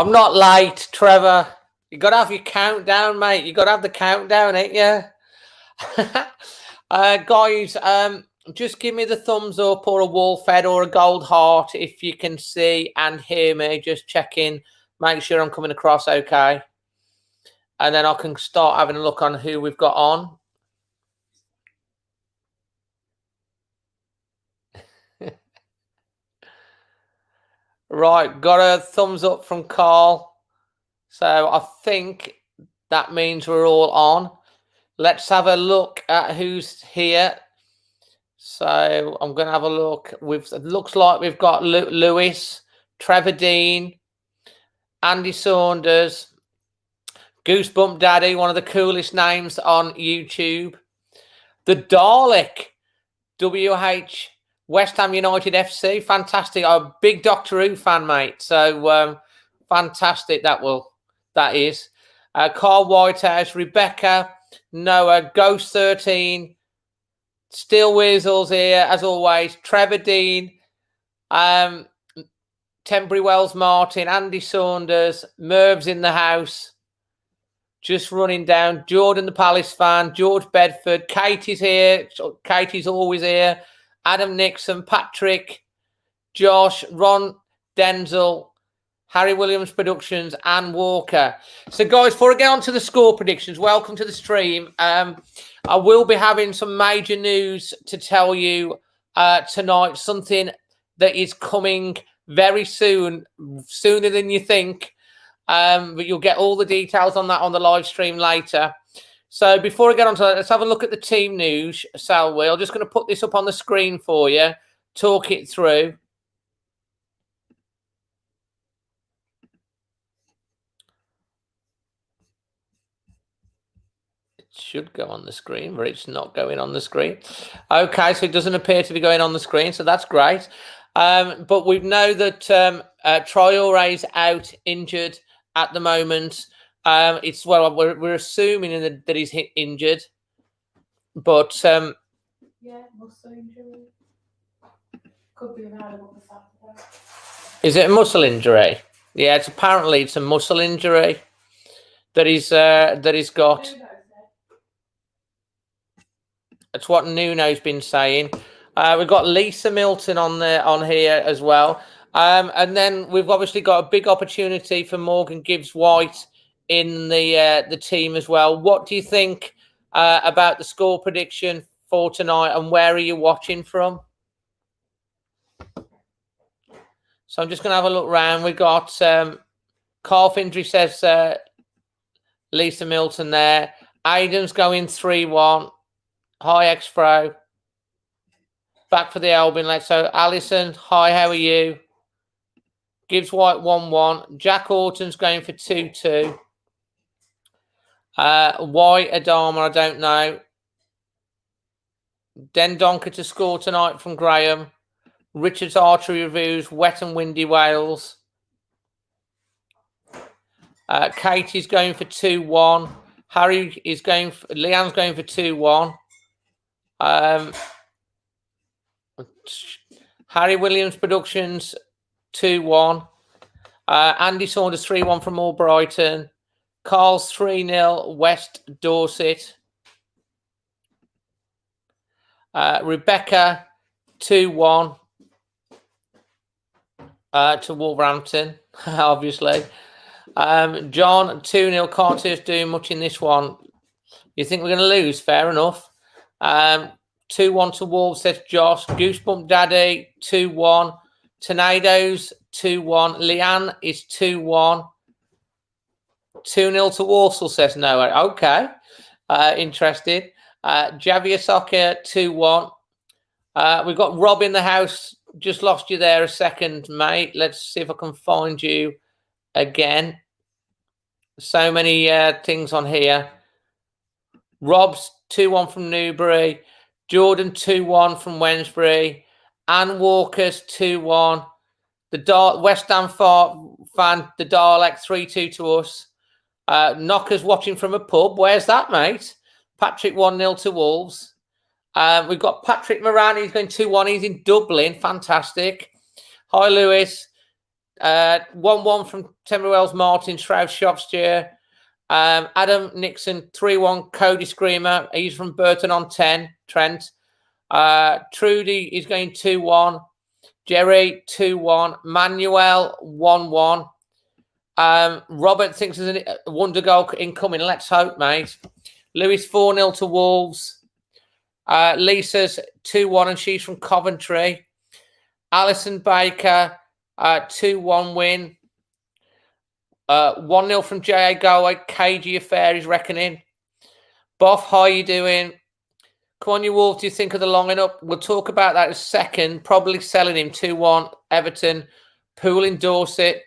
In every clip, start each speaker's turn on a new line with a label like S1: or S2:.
S1: I'm not late, Trevor. You got to have your countdown, mate. You got to have the countdown, ain't you? Guys, just give me the thumbs up or a wall fed or a gold heart if you can see and hear me. Just checking, make sure I'm coming across okay. And then I can start having a look on who we've got on. Right, got a thumbs up from Carl. So I think that means we're all on. Let's have a look at who's here. So I'm going to have a look. It looks like we've got Lewis, Trevor Dean, Andy Saunders, Goosebump Daddy, one of the coolest names on YouTube. The Dalek, WH, West Ham United FC, fantastic. I'm a big Doctor Who fan, mate. So fantastic that is. Carl Whitehouse, Rebecca, Noah, Ghost 13, Steel Weasels here, as always. Trevor Dean, Tembury Wells Martin, Andy Saunders, Merv's in the house. Just running down. Jordan the Palace fan, George Bedford, Katie's here. Katie's always here. Adam Nixon, Patrick, Josh, Ron Denzel, Harry Williams Productions, and Walker. So, guys, before I get on to the score predictions, welcome to the stream. I will be having some major news to tell you tonight, something that is coming very soon, sooner than you think. But you'll get all the details on that on the live stream later. So before I get on to that, let's have a look at the team news, Salwe. I'm just going to put this up on the screen for you, talk it through. It should go on the screen, but it's not going on the screen. Okay, so it doesn't appear to be going on the screen, so that's great. But we know that Traore is out injured at the moment. We're assuming that he's injured, but
S2: yeah, muscle injury could be available for Saturday.
S1: Is it a muscle injury? Yeah, it's a muscle injury that he's got. That's what Nuno's been saying. We've got Lisa Milton on here as well, and then we've obviously got a big opportunity for Morgan Gibbs-White in the team as well. What do you think about the score prediction for tonight, and where are you watching from? So I'm just going to have a look round. We've got Carl Findry says Lisa Milton there. Aiden's going 3-1. Hi, X-Pro. Back for the Albion. So Alison, hi, how are you? Gibbs-White 1-1. Jack Orton's going for 2-2. White Adama, I don't know. Den Donker to score tonight from Graham. Richard's Archery Reviews, Wet and Windy Wales. Katie's going for 2-1. Leanne's going for 2-1. Harry Williams Productions 2-1. Andy Saunders 3-1 from Albrighton. Carl's 3-0 West Dorset. Rebecca 2-1 to Wolverhampton, obviously. John 2-0. Can't see us doing much in this one. You think we're going to lose? Fair enough. 2-1 to Wolves, says Josh. Goosebump Daddy 2-1. Tornadoes 2-1. Leanne is 2-1. 2-0 to Walsall, says Noah. Okay. Interested. Javier Soccer 2-1. We've got Rob in the house. Just lost you there a second, mate. Let's see if I can find you again. So many things on here. Rob's 2-1 from Newbury. Jordan 2-1 from Wednesbury. Ann Walker's 2-1. The West Ham fan, the Dalek 3-2 to us. Knockers watching from a pub. Where's that, mate? Patrick 1-0 to Wolves. We've got Patrick Moran. He's going 2-1. He's in Dublin. Fantastic. Hi, Lewis. 1-1 from Tenbury Martin, Stroud Shropshire. Adam Nixon 3-1. Cody Screamer, he's from Burton-on-10, Trent. Trudy is going 2-1. Jerry 2-1. Manuel 1-1. Robert thinks there's a wonder goal incoming. Let's hope, mate. Lewis 4-0 to Wolves. Lisa's 2-1 and she's from Coventry. Alison Baker 2-1 win. 1-0 from J.A. Galway. KG Affair is reckoning. Boff, how you doing? Come on, you Wolves. Do you think of the longing up? We'll talk about that in a second. Probably selling him 2-1. Everton. Poole in Dorset.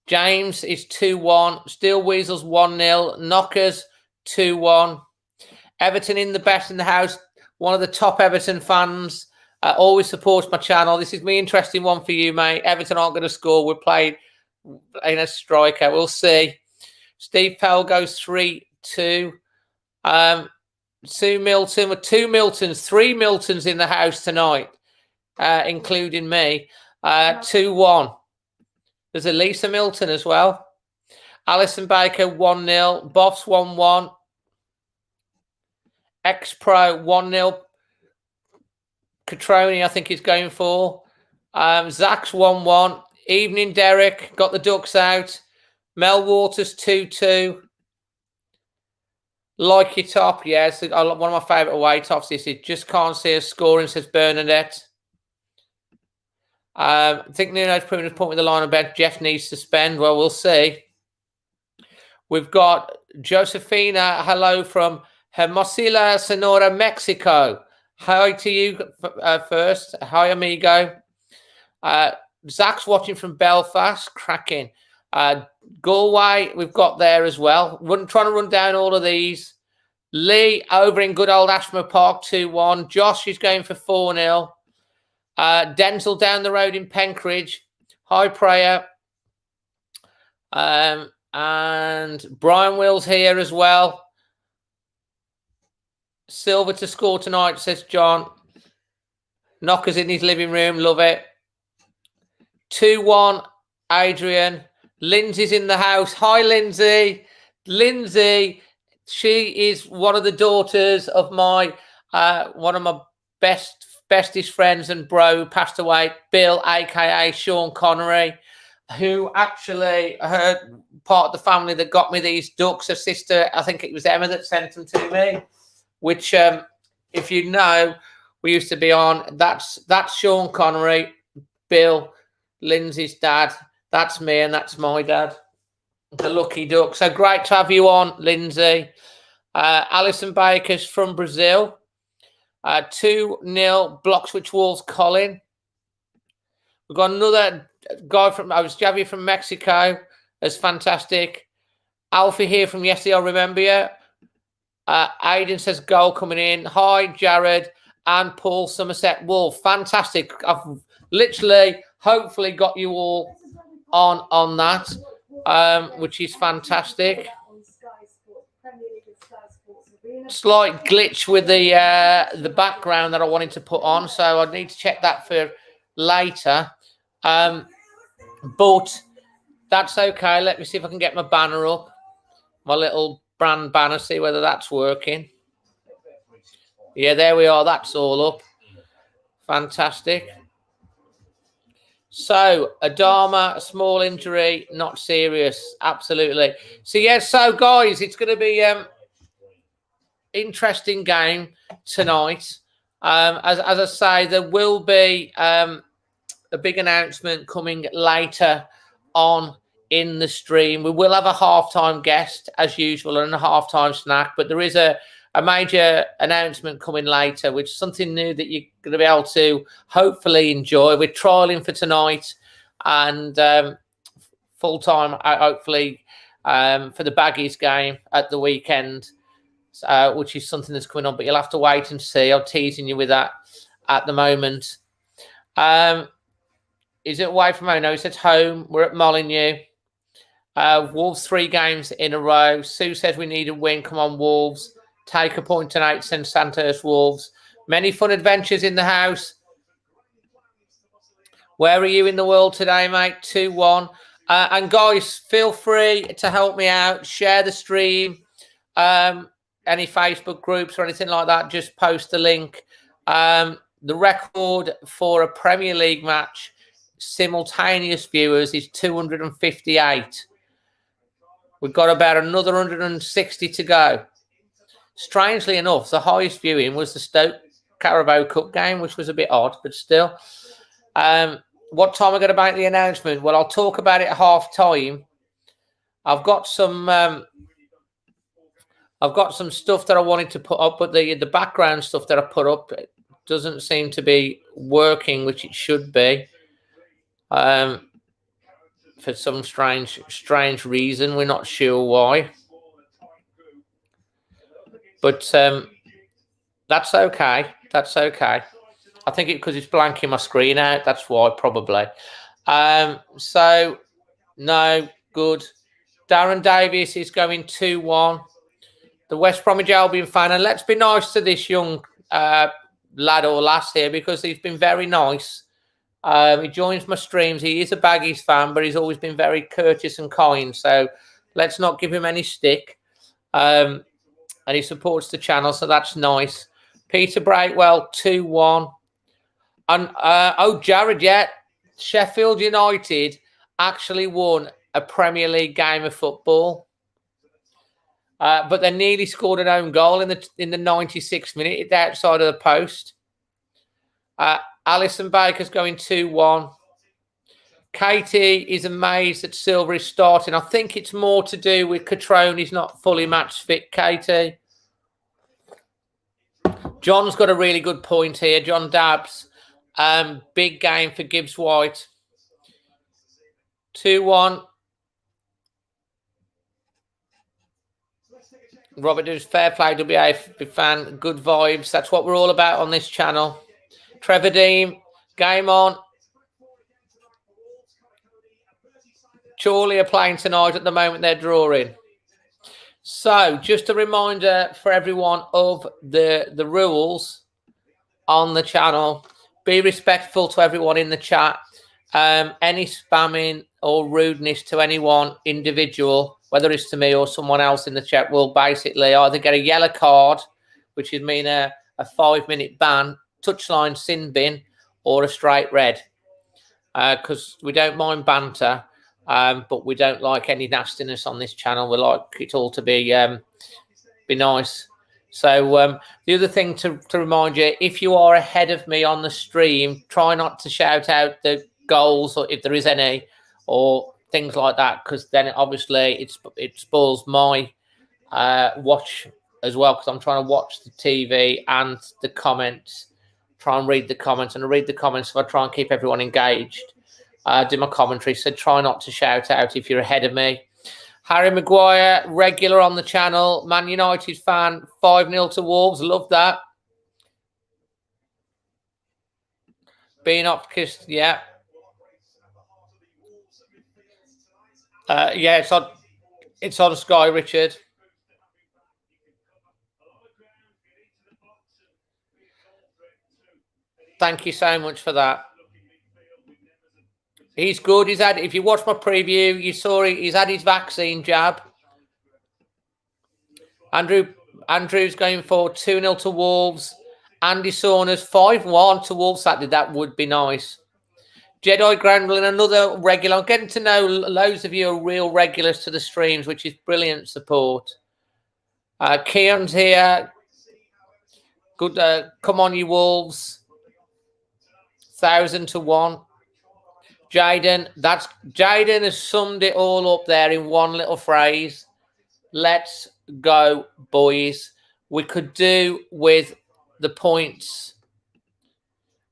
S1: James is 2-1. Steel Weasels 1-0. Knockers 2-1. Everton in the best in the house. One of the top Everton fans. Always supports my channel. This is me interesting one for you, mate. Everton aren't going to score. We're playing in a striker. We'll see. Steve Pell goes 3-2. Sue Milton with 2 Miltons, 3 Miltons in the house tonight, including me. 2-1. There's a Lisa Milton as well. Alison Baker 1-0. Boffs 1-1. X-Pro 1-0. Catroni, I think he's going for. Zach's 1-1. Evening, Derek. Got the ducks out. Mel Waters 2-2. Like your top. Yes, one of my favourite away tops. This is just can't see us scoring, says Bernadette. I think Nuno's putting his point with the line of bench. Jeff needs to spend. Well, we'll see. We've got Josefina. Hello from Hermosillo, Sonora, Mexico. Hi to you first. Hi, amigo. Zach's watching from Belfast. Cracking. Galway, we've got there as well. Trying to run down all of these. Lee over in good old Ashmore Park 2-1. Josh is going for 4-0. Denzel down the road in Penkridge. High prayer. And Brian Wills here as well. Silver to score tonight, says John. Knockers in his living room. Love it. 2-1, Adrian. Lindsay's in the house. Hi, Lindsay. Lindsay, she is one of the daughters of my one of my bestest friends and bro, passed away, Bill, aka Sean Connery, who actually her part of the family that got me these ducks. Her sister, I think it was Emma that sent them to me. Which, if you know, we used to be on. That's Sean Connery, Bill, Lindsay's dad. That's me and that's my dad. The lucky duck. So great to have you on, Lindsay. Alison Baker's from Brazil. 2-0 Bloxwich Wolves, Colin. We've got another guy from Javier from Mexico. That's fantastic. Alfie here from yesterday, I remember you. Aiden says goal coming in. Hi, Jared and Paul Somerset Wolf. Fantastic. I've literally, hopefully, got you all on that, which is fantastic. Slight glitch with the background that I wanted to put on, so I need to check that for later. But that's okay. Let me see if I can get my banner up. My little brand banner, see whether that's working. Yeah, there we are. That's all up. Fantastic. So, Adama, a small injury, not serious. Absolutely. So, yes, so, guys, it's going to be interesting game tonight. As I say, there will be a big announcement coming later on in the stream. We will have a halftime guest as usual and a halftime snack, but there is a major announcement coming later, which is something new that you're going to be able to hopefully enjoy. We're trialing for tonight and full time, hopefully, for the Baggies game at the weekend, which is something that's coming on, but you'll have to wait and see. I'm teasing you with that at the moment. Is it away from home? No, he says home. We're at Molineux. Wolves 3 games in a row. Sue says we need a win. Come on, Wolves. Take a point tonight, send Sandhurst Wolves. Many fun adventures in the house. Where are you in the world today, mate? 2-1. And guys, feel free to help me out. Share the stream. Any Facebook groups or anything like that, just post the link. The record for a Premier League match, simultaneous viewers, is 258. We've got about another 160 to go. Strangely enough, the highest viewing was the Stoke Carabao Cup game, which was a bit odd, but still. What time am I going to make the announcement? Well, I'll talk about it at half time. I've got some stuff that I wanted to put up, but the background stuff that I put up doesn't seem to be working, which it should be. For some strange reason, we're not sure why. But that's okay. That's okay. I think because it's blanking my screen out. That's why, probably. So, no, good. Darren Davies is going 2-1. The West Bromwich Albion fan. And let's be nice to this young lad or lass here, because he's been very nice. He joins my streams. He is a Baggies fan, but he's always been very courteous and kind. So let's not give him any stick. And he supports the channel, so that's nice. Peter Brightwell, 2-1. And Jared, yeah, Sheffield United actually won a Premier League game of football, but they nearly scored an own goal in the 96th minute outside of the post. Alison Baker's going 2-1. Katie is amazed that Silver is starting. I think it's more to do with Catroni's not fully match fit, Katie. John's got a really good point here. John Dabbs. Big game for Gibbs White. 2-1. Robert does fair play, WA fan. Good vibes. That's what we're all about on this channel. Trevor Dean, game on. Chorley are playing tonight at the moment. They're drawing. So, just a reminder for everyone of the rules on the channel. Be respectful to everyone in the chat. Any spamming or rudeness to anyone individual, whether it's to me or someone else in the chat, will basically either get a yellow card, which would mean a 5-minute ban, touchline sin bin, or a straight red. Because we don't mind banter, but we don't like any nastiness on this channel. We like it all to be nice. So the other thing to remind you, if you are ahead of me on the stream, try not to shout out the goals, or if there is any, or things like that, because then obviously it spoils my watch as well, because I'm trying to watch the TV and the comments, try and read the comments, and I read the comments, so I try and keep everyone engaged. Do my commentary, so try not to shout out if you're ahead of me. Harry Maguire, regular on the channel, Man United fan, 5-0 to Wolves. Love that. Being optimist, yeah. Yeah, it's on Sky, Richard. Thank you so much for that. He's good. If you watch my preview, you saw he's had his vaccine jab. Andrew's going for 2-0 to Wolves. Andy Saunders 5-1 to Wolves Saturday. That would be nice. Jedi Grandlin, another regular. I'm getting to know loads of you are real regulars to the streams, which is brilliant support. Kieran's here. Good. Come on, you Wolves. 1,000 to 1. Jaden has summed it all up there in one little phrase. Let's go, boys. We could do with the points.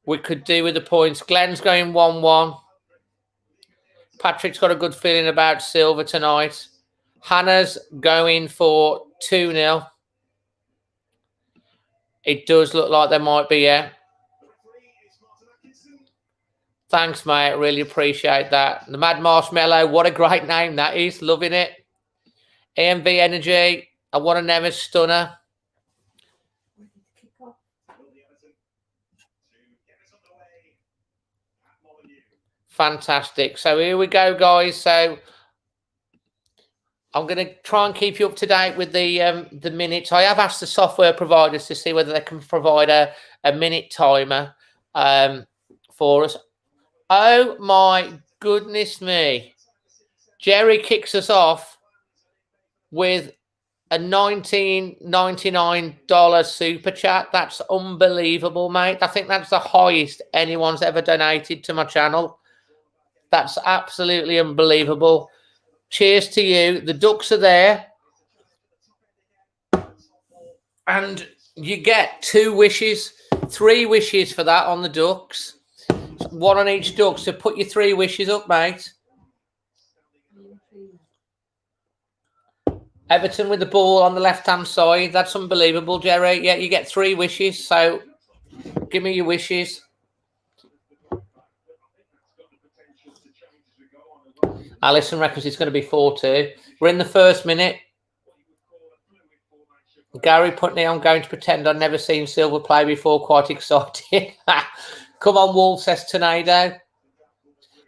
S1: Glenn's going 1-1. Patrick's got a good feeling about Silver tonight. Hannah's going for 2-0. It does look like there might be, yeah. Thanks, mate. Really appreciate that. The Mad Marshmallow, what a great name that is. Loving it. AMV Energy, I want a Nemes stunner. Fantastic. So here we go, guys. So I'm going to try and keep you up to date with the minutes. I have asked the software providers to see whether they can provide a minute timer for us. Oh my goodness me. Jerry kicks us off with a $19.99 super chat. That's unbelievable, mate. I think that's the highest anyone's ever donated to my channel. That's absolutely unbelievable. Cheers to you. The Ducks are there. And you get 2 wishes, 3 wishes for that on the Ducks. 1 on each Duck. So put your 3 wishes up, mate. Everton with the ball on the left-hand side. That's unbelievable, Jerry. Yeah, you get 3 wishes. So give me your wishes. Alison reckons it's going to be 4-2. We're in the first minute. Gary Putney, I'm going to pretend I've never seen Silver play before. Quite excited. Come on, Wolves, says Tornado.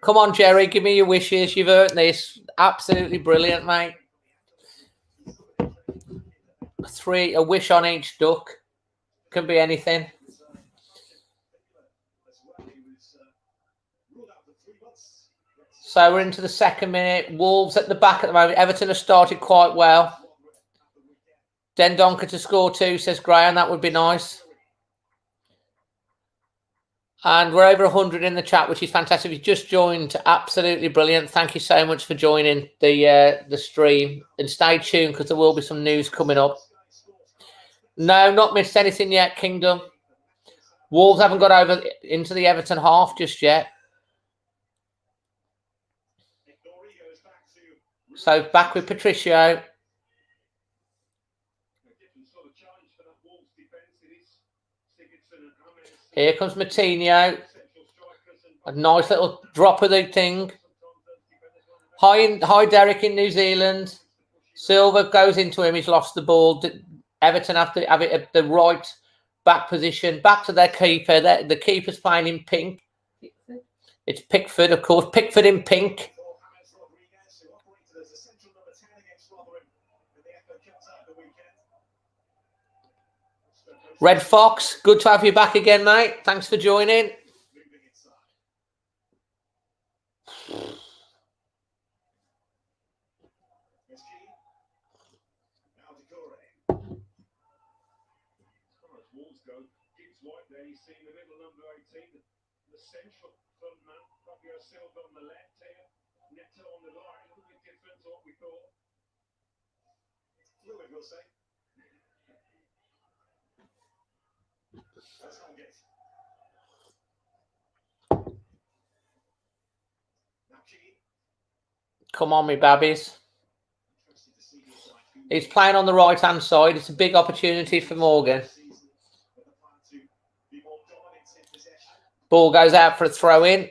S1: Come on, Jerry, give me your wishes. You've earned this. Absolutely brilliant, mate. 3, a wish on each Duck. Can be anything. So we're into the second minute. Wolves at the back at the moment. Everton have started quite well. Dendonka to score 2, says Graham. That would be nice. And we're over 100 in the chat, which is fantastic. If you just joined, absolutely brilliant. Thank you so much for joining the stream. And stay tuned because there will be some news coming up. No, not missed anything yet, Kingdom. Wolves haven't got over into the Everton half just yet. So back with Patricio. Here comes Matinho. A nice little drop of the thing. Hi, Derek in New Zealand. Silva goes into him. He's lost the ball. Everton have to have it at the right back position. Back to their keeper. The keeper's playing in pink. It's Pickford, of course. Pickford in pink. Red Fox, good to have you back again, mate. Thanks for joining. Come on, me babbies. He's playing on the right-hand side. It's a big opportunity for Morgan. Ball goes out for a throw-in.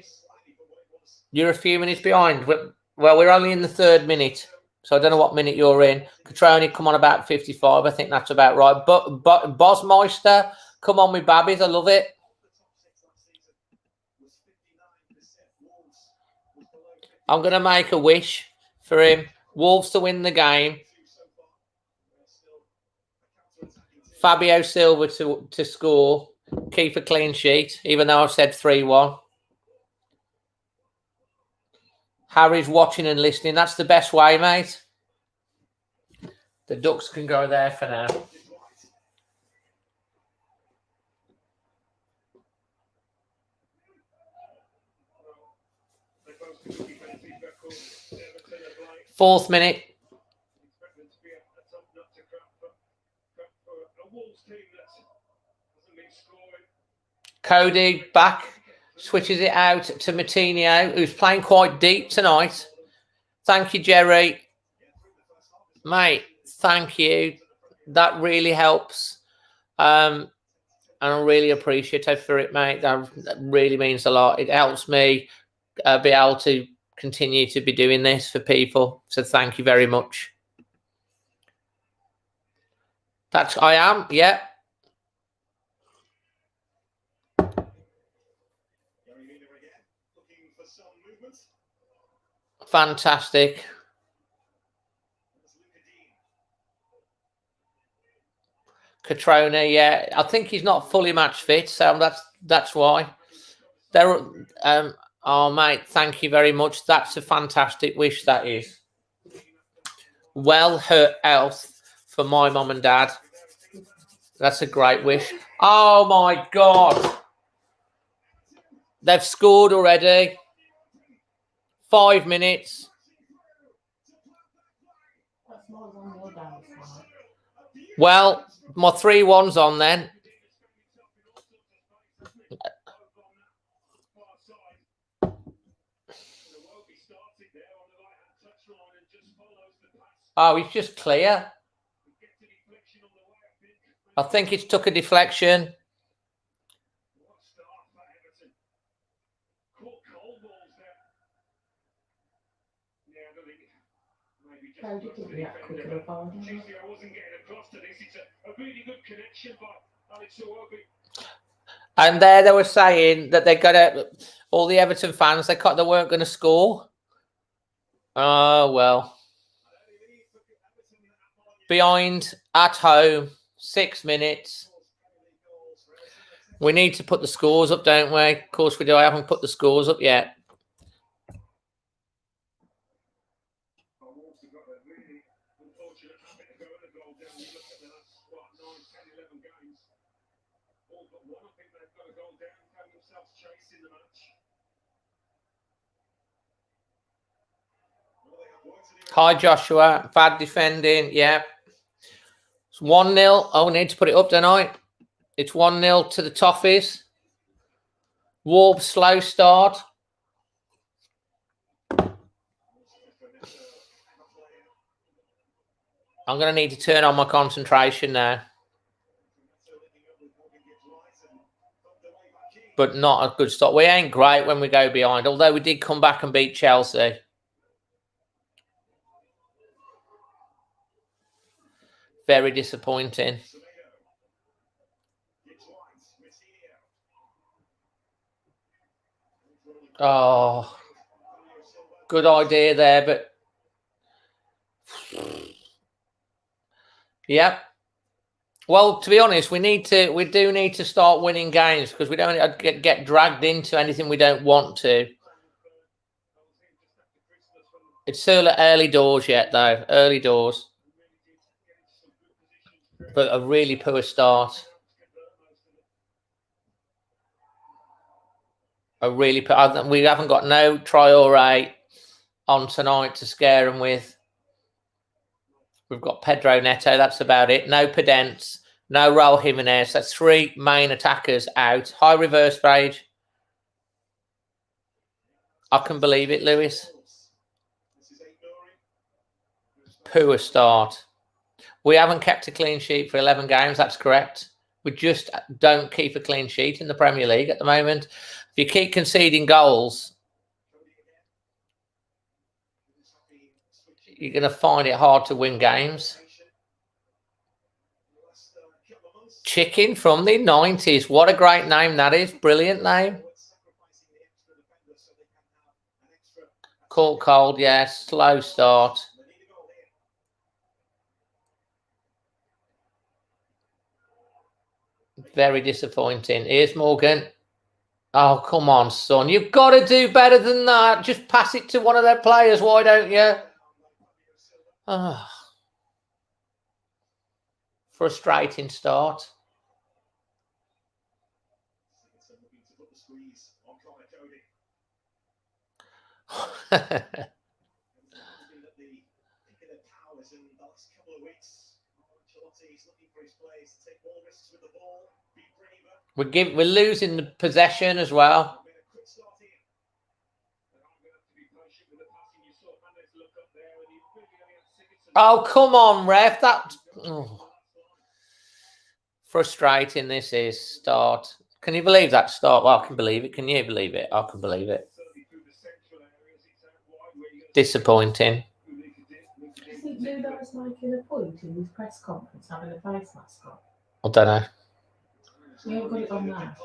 S1: You're a few minutes behind. Well, we're only in the 3rd minute, so I don't know what minute you're in. Catroni, come on, about 55. I think that's about right. But Bosmeister, come on, me babbies. I love it. I'm going to make a wish for him. Wolves to win the game. Fabio Silva to score. Keep a clean sheet, even though I've said 3-1. Harry's watching and listening. That's the best way, mate. The Ducks can go there for now. Fourth minute. Cody back, switches it out to Matinho, who's playing quite deep tonight. Thank you, Jerry. Mate, thank you. That really helps. And I'm really appreciative for it, mate. That really means a lot. It helps me be able to continue to be doing this for people. So thank you very much. I am, yeah. Fantastic. Catrona, yeah, I think he's not fully match fit, so that's why. There, oh mate, thank you very much. That's a fantastic wish. That is. Well, her health for my mum and dad. That's a great wish. Oh my God, they've scored already. 5 minutes. Well, my 3-1's on then. Oh, he's just clear. I think it's took a deflection. And there they were saying that they're gonna, all the Everton fans, they weren't going to score. Oh well. Behind at home, 6 minutes. We need to put the scores up, don't we? Of course we do. I haven't put the scores up yet. Hi, Joshua. Bad defending. Yeah. It's 1-0. Oh, we need to put it up, don't I? It's 1-0 to the Toffees. Wolves slow start. I'm going to need to turn on my concentration now. But not a good start. We ain't great when we go behind, although we did come back and beat Chelsea. Very disappointing. Oh, good idea there, but yep. Well, to be honest, we do need to start winning games because we don't get dragged into anything we don't want to. It's still early doors yet, though. Early doors. But a really poor start. We haven't got no Traore on tonight to scare them with. We've got Pedro Neto. That's about it. No Pedence. No Raul Jimenez. That's 3 main attackers out. High reverse rage. I can believe it, Lewis. Poor start. We haven't kept a clean sheet for 11 games. That's correct. We just don't keep a clean sheet in the Premier League at the moment. If you keep conceding goals, you're going to find it hard to win games. Chicken from the 90s. What a great name that is. Brilliant name. Caught cold, yes. Slow start. Very disappointing. Here's Morgan. Oh, come on, son. You've got to do better than that. Just pass it to one of their players. Why don't you? Oh. Frustrating start. We're losing the possession as well. Oh, come on, ref. That frustrating this is. Start. Can you believe that start? Well, I can believe it. Can you believe it? I can believe it. Disappointing.
S2: Isn't Nuno's making a point in his press conference having a face mask on?
S1: I don't know.
S2: We haven't got it on there.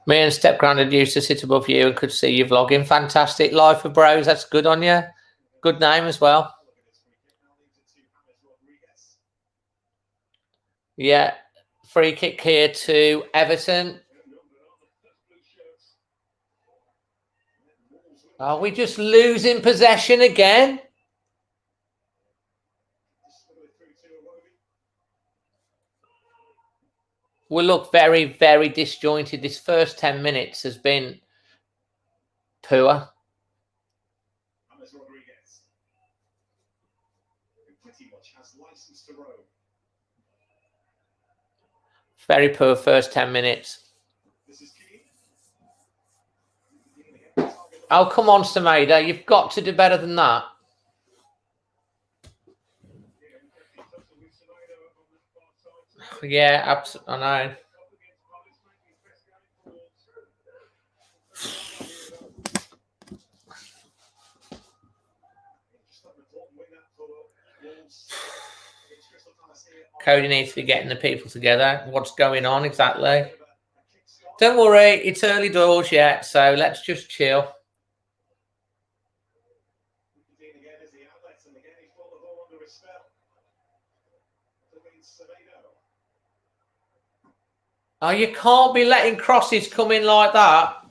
S1: Me and Step Grandad used to sit above you and could see you vlogging. Fantastic. Life of Bros. That's good on you. Good name as well. Yeah. Free kick here to Everton. Are we just losing possession again? We look very, very disjointed. This first 10 minutes has been poor. Very poor first 10 minutes. Oh, come on, Semedo. You've got to do better than that. Yeah, absolutely. I know. Cody needs to be getting the people together. What's going on exactly? Don't worry, it's early doors yet, so let's just chill. Oh, you can't be letting crosses come in like that.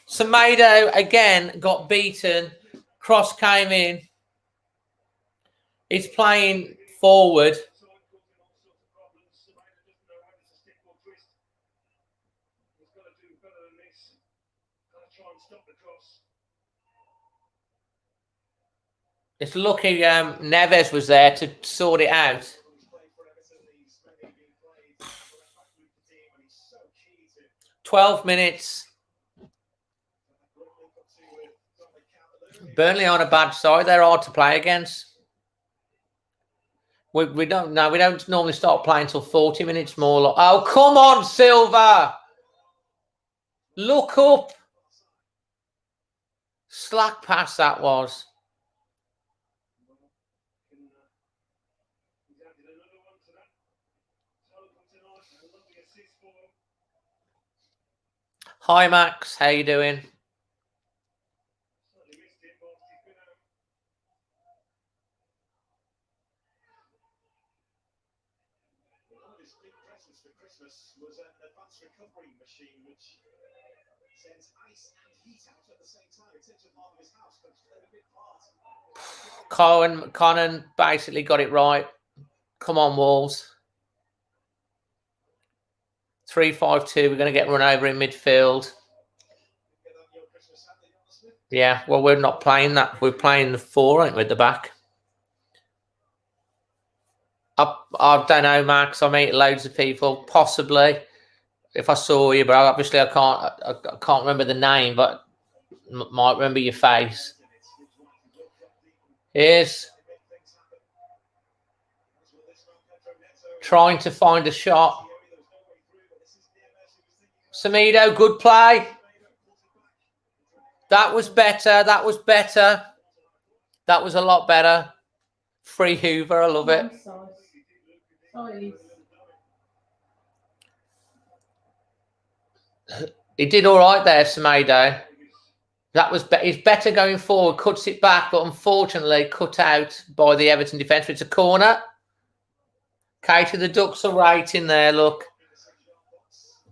S1: Semedo again got beaten. Cross came in. He's playing forward. It's lucky Neves was there to sort it out. "12 minutes. Burnley on a bad side. They're hard to play against. We don't know. We don't normally start playing until 40 minutes more. Oh, come on, Silva. Look up. Slack pass that was. Hi, Max. How you doing? Conan basically got it right. Come on, Wolves. 3-5-2. We're going to get run over in midfield. Yeah, well, we're not playing that. We're playing the 4, aren't we, at the back? I don't know, Max. I meet loads of people, possibly. If I saw you, but obviously I can't remember the name, but might remember your face. Here's trying to find a shot. Semedo, good play. That was better. That was better. That was a lot better. Free Hoover. I love it. He did all right there, Semedo. That was he's better going forward. Cuts it back, but unfortunately cut out by the Everton defence. It's a corner. Katie, the Ducks are right in there. Look.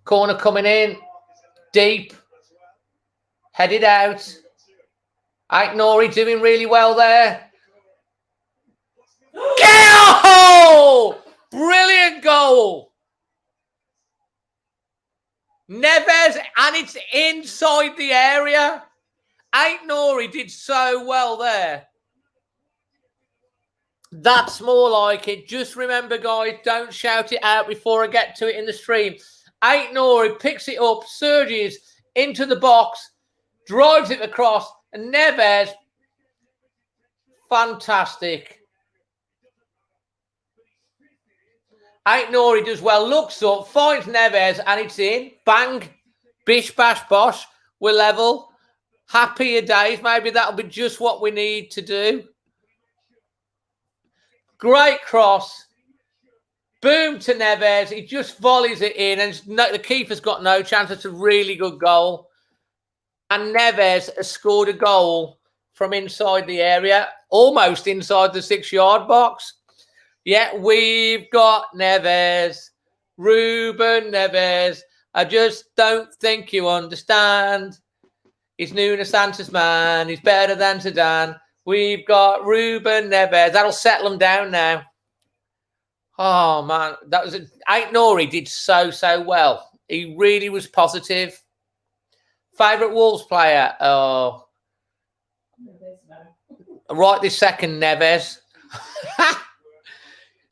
S1: Corner coming in. Deep. Headed out. Nori doing really well there. Goal! Brilliant goal. Neves, and it's inside the area. Nori did so well there. That's more like it. Just remember, guys, don't shout it out before I get to it in the stream. Nori picks it up, surges into the box, drives it across, and Neves, fantastic. Nori does well, looks up, finds Neves, and it's in. Bang, bish, bash, bosh. We're level. Happier days. Maybe that'll be just what we need to do. Great cross. Boom to Neves. He just volleys it in, and the keeper's got no chance. It's a really good goal. And Neves has scored a goal from inside the area, almost inside the 6-yard box. Yeah, we've got Neves. Ruben Neves. I just don't think you understand. He's Nuno Santos, man. He's better than Zidane. We've got Ruben Neves. That'll settle him down now. Oh, man. That was Aït-Nouri did so well. He really was positive. Favourite Wolves player? Oh. Right this second, Neves.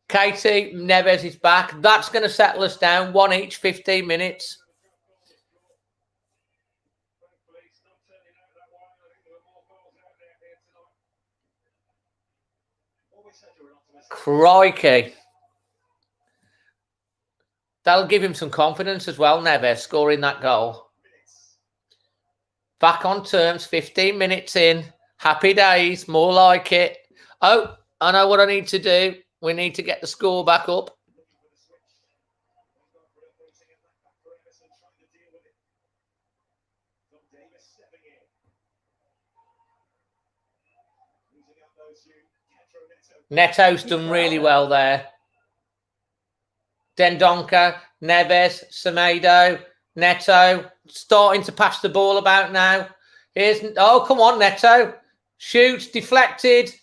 S1: Katie, Neves is back. That's going to settle us down. 1 each, 15 minutes. Crikey. That'll give him some confidence as well, Neves, scoring that goal. Back on terms, 15 minutes in. Happy days, more like it. Oh, I know what I need to do. We need to get the score back up. Neto's done really well there. Dendoncker, Neves, Semedo, Neto starting to pass the ball about now. Oh, come on, Neto. Shoots, deflected,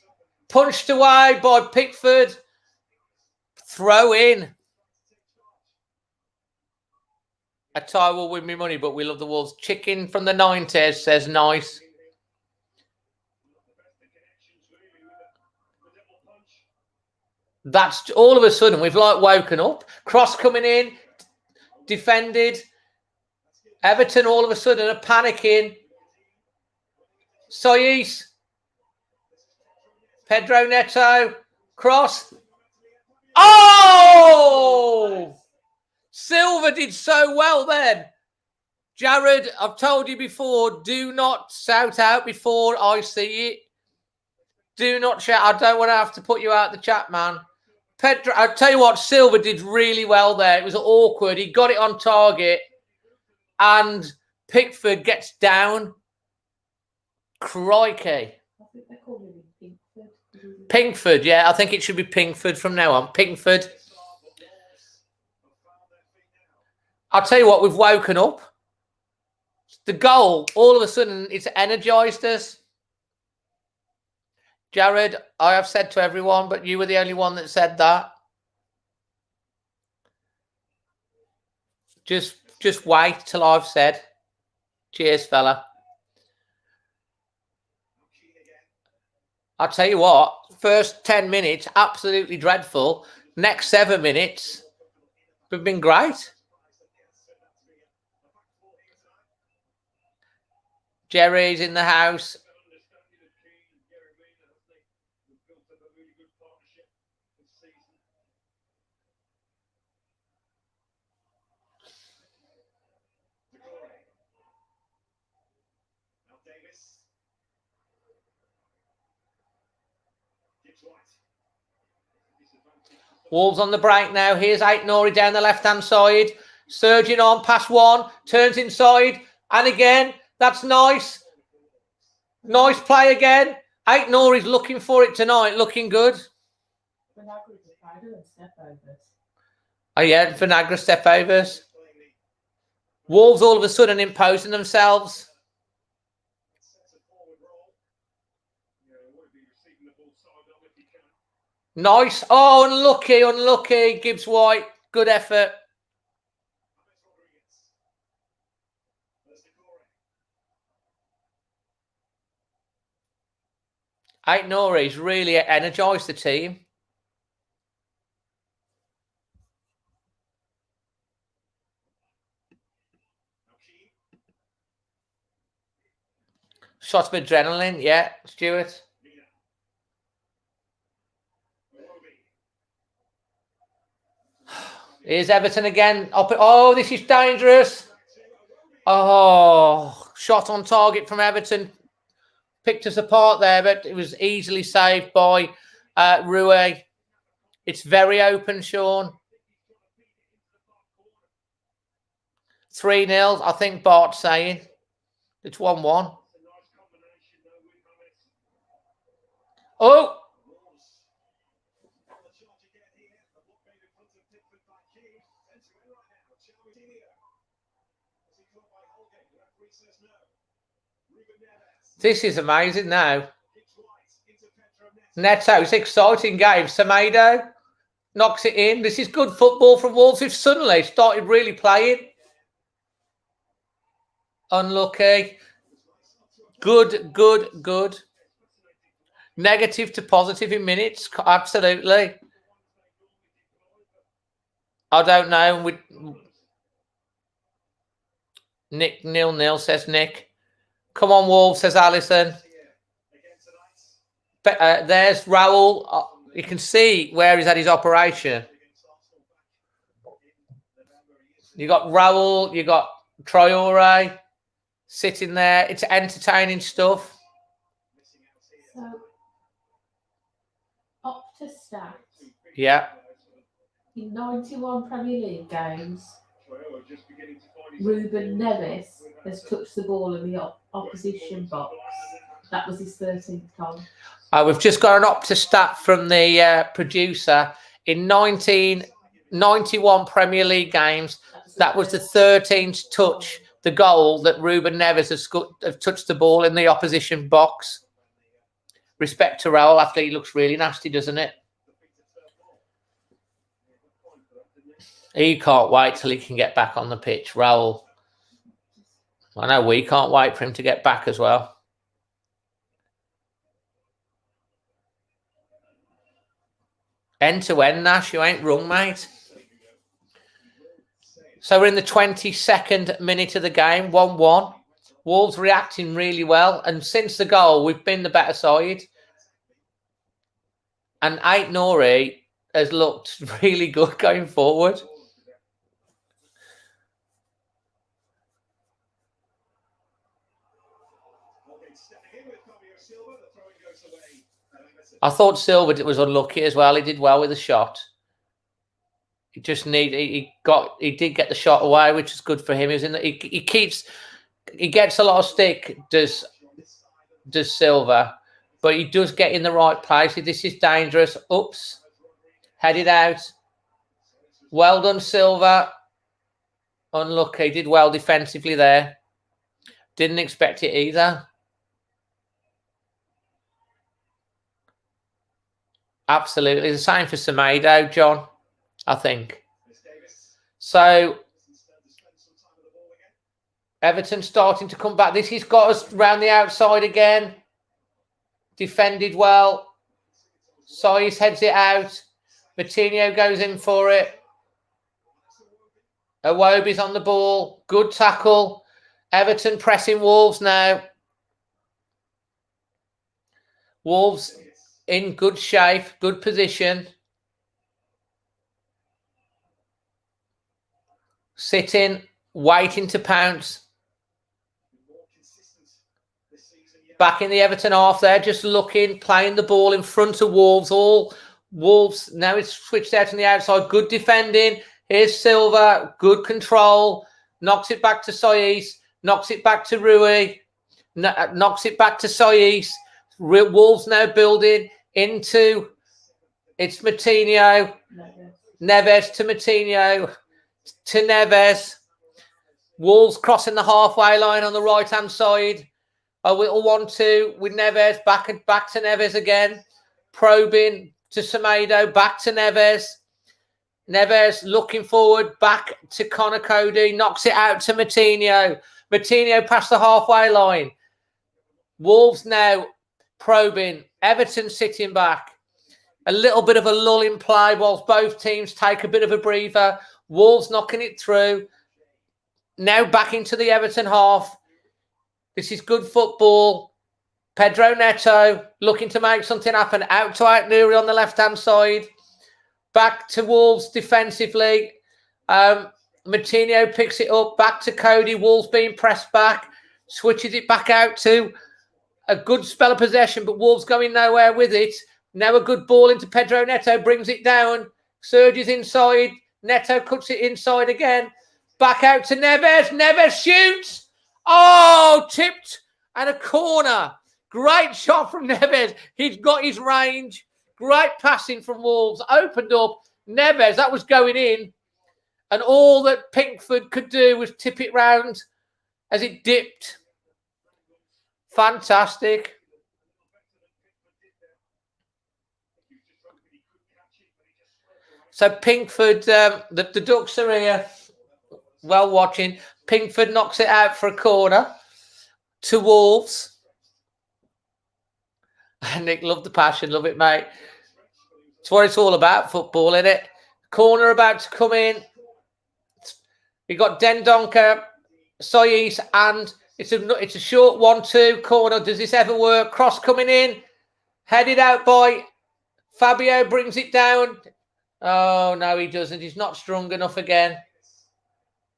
S1: punched away by Pickford. Throw in. A tie will win me money, but we love the Wolves. Chicken from the 90s says nice. That's all of a sudden we've like woken up. Cross coming in, defended. Everton all of a sudden are panicking. Soyis, Pedro Neto, cross. Oh! Silva did so well then. Jared, I've told you before, do not shout out before I see it. Do not shout. I don't want to have to put you out the chat, man. Pedro, I'll tell you what, Silva did really well there. It was awkward. He got it on target. And Pickford gets down. Crikey.
S2: I think they call him Pinkford.
S1: Pinkford, yeah. I think it should be Pinkford from now on. Pinkford. I'll tell you what, we've woken up. The goal, all of a sudden, it's energised us. Jared, I have said to everyone, but you were the only one that said that. Just wait till I've said. Cheers, fella. I'll tell you what, first 10 minutes, absolutely dreadful. Next 7 minutes, we've been great. Jerry's in the house. Wolves on the break now. Here's Aït-Nouri down the left-hand side. Surging on, pass one. Turns inside. And again, that's nice. Nice play again. Aït-Nouri's looking for it tonight. Looking good. Oh, yeah, Vinagre step overs. Wolves all of a sudden imposing themselves. Nice. Oh, unlucky, unlucky. Gibbs White. Good effort. Aït-Nouri's really energised the team. Shots of adrenaline, yeah, Stuart. Here's Everton again. Oh, this is dangerous. Oh, shot on target from Everton. Picked us apart there, but it was easily saved by Rue. It's very open, Sean. 3-0. I think Bart's saying it's 1-1. Oh, this is amazing now. Neto, it's an exciting game. Semedo knocks it in. This is good football from Wolves. If suddenly started really playing. Unlucky. Good. Negative to positive in minutes. Absolutely. I don't know. Nick 0-0 says Nick. Come on, Wolves, says Allison. There's Raul. You can see where he's had his operation. You got Raul. You got Traore sitting there. It's entertaining stuff.
S2: So, up to stats.
S1: Yeah.
S2: In 91 Premier League games, Ruben Neves has touched the ball in the opposition box. That was his 13th time.
S1: We've just got an Opta-stat from the producer. In 1991 Premier League games, that was the 13th touch, the goal that Ruben Neves has touched the ball in the opposition box. Respect to Raul. After he looks really nasty, doesn't it? He can't wait till he can get back on the pitch, Raul. I know we can't wait for him to get back as well. End to end, Nash. You ain't wrong, mate. So we're in the 22nd minute of the game, 1-1. Wolves reacting really well. And since the goal, we've been the better side. And Ait Nouri has looked really good going forward. I thought Silva was unlucky as well. He did well with the shot. He just he did get the shot away, which is good for him. He gets a lot of stick, does Silva, but he does get in the right place. This is dangerous. Oops. Headed out. Well done, Silva. Unlucky. Did well defensively there. Didn't expect it either. Absolutely. The same for Semedo, John, I think. So, Everton starting to come back. This has got us round the outside again. Defended well. Saïs heads it out. Moutinho goes in for it. Iwobi's on the ball. Good tackle. Everton pressing Wolves now. Wolves in good shape, good position. Sitting, waiting to pounce. Back in the Everton half there, just looking, playing the ball in front of Wolves. All Wolves, now it's switched out on the outside. Good defending. Here's Silva, good control. Knocks it back to Saïs. Knocks it back to Rui. Knocks it back to Saïs. Wolves now building into, it's Moutinho. Neves to Moutinho. To Neves. Wolves crossing the halfway line on the right-hand side. A little 1-2 with Neves. Back to Neves again. Probing to Semedo. Back to Neves. Neves looking forward. Back to Connor Cody. Knocks it out to Moutinho. Moutinho past the halfway line. Wolves now probing. Everton sitting back. A little bit of a lull in play whilst both teams take a bit of a breather. Wolves knocking it through. Now back into the Everton half. This is good football. Pedro Neto looking to make something happen. Out to Ait Nouri on the left-hand side. Back to Wolves defensively. Moutinho picks it up. Back to Cody. Wolves being pressed back. Switches it back out to a good spell of possession, but Wolves going nowhere with it. Now a good ball into Pedro Neto. Brings it down. Surges inside. Neto cuts it inside again. Back out to Neves. Neves shoots. Oh, tipped and a corner. Great shot from Neves. He's got his range. Great passing from Wolves. Opened up. Neves, that was going in. And all that Pinkford could do was tip it round as it dipped. Fantastic. So Pinkford, the Ducks are here. Well watching. Pinkford knocks it out for a corner to Wolves. Nick, love the passion. Love it, mate. It's what it's all about, football, isn't it? Corner about to come in. We've got Dendoncker, Soyis, and it's a short 1-2 corner. Does this ever work? Cross coming in. Headed out by Fabio, brings it down. Oh, no, he doesn't. He's not strong enough again.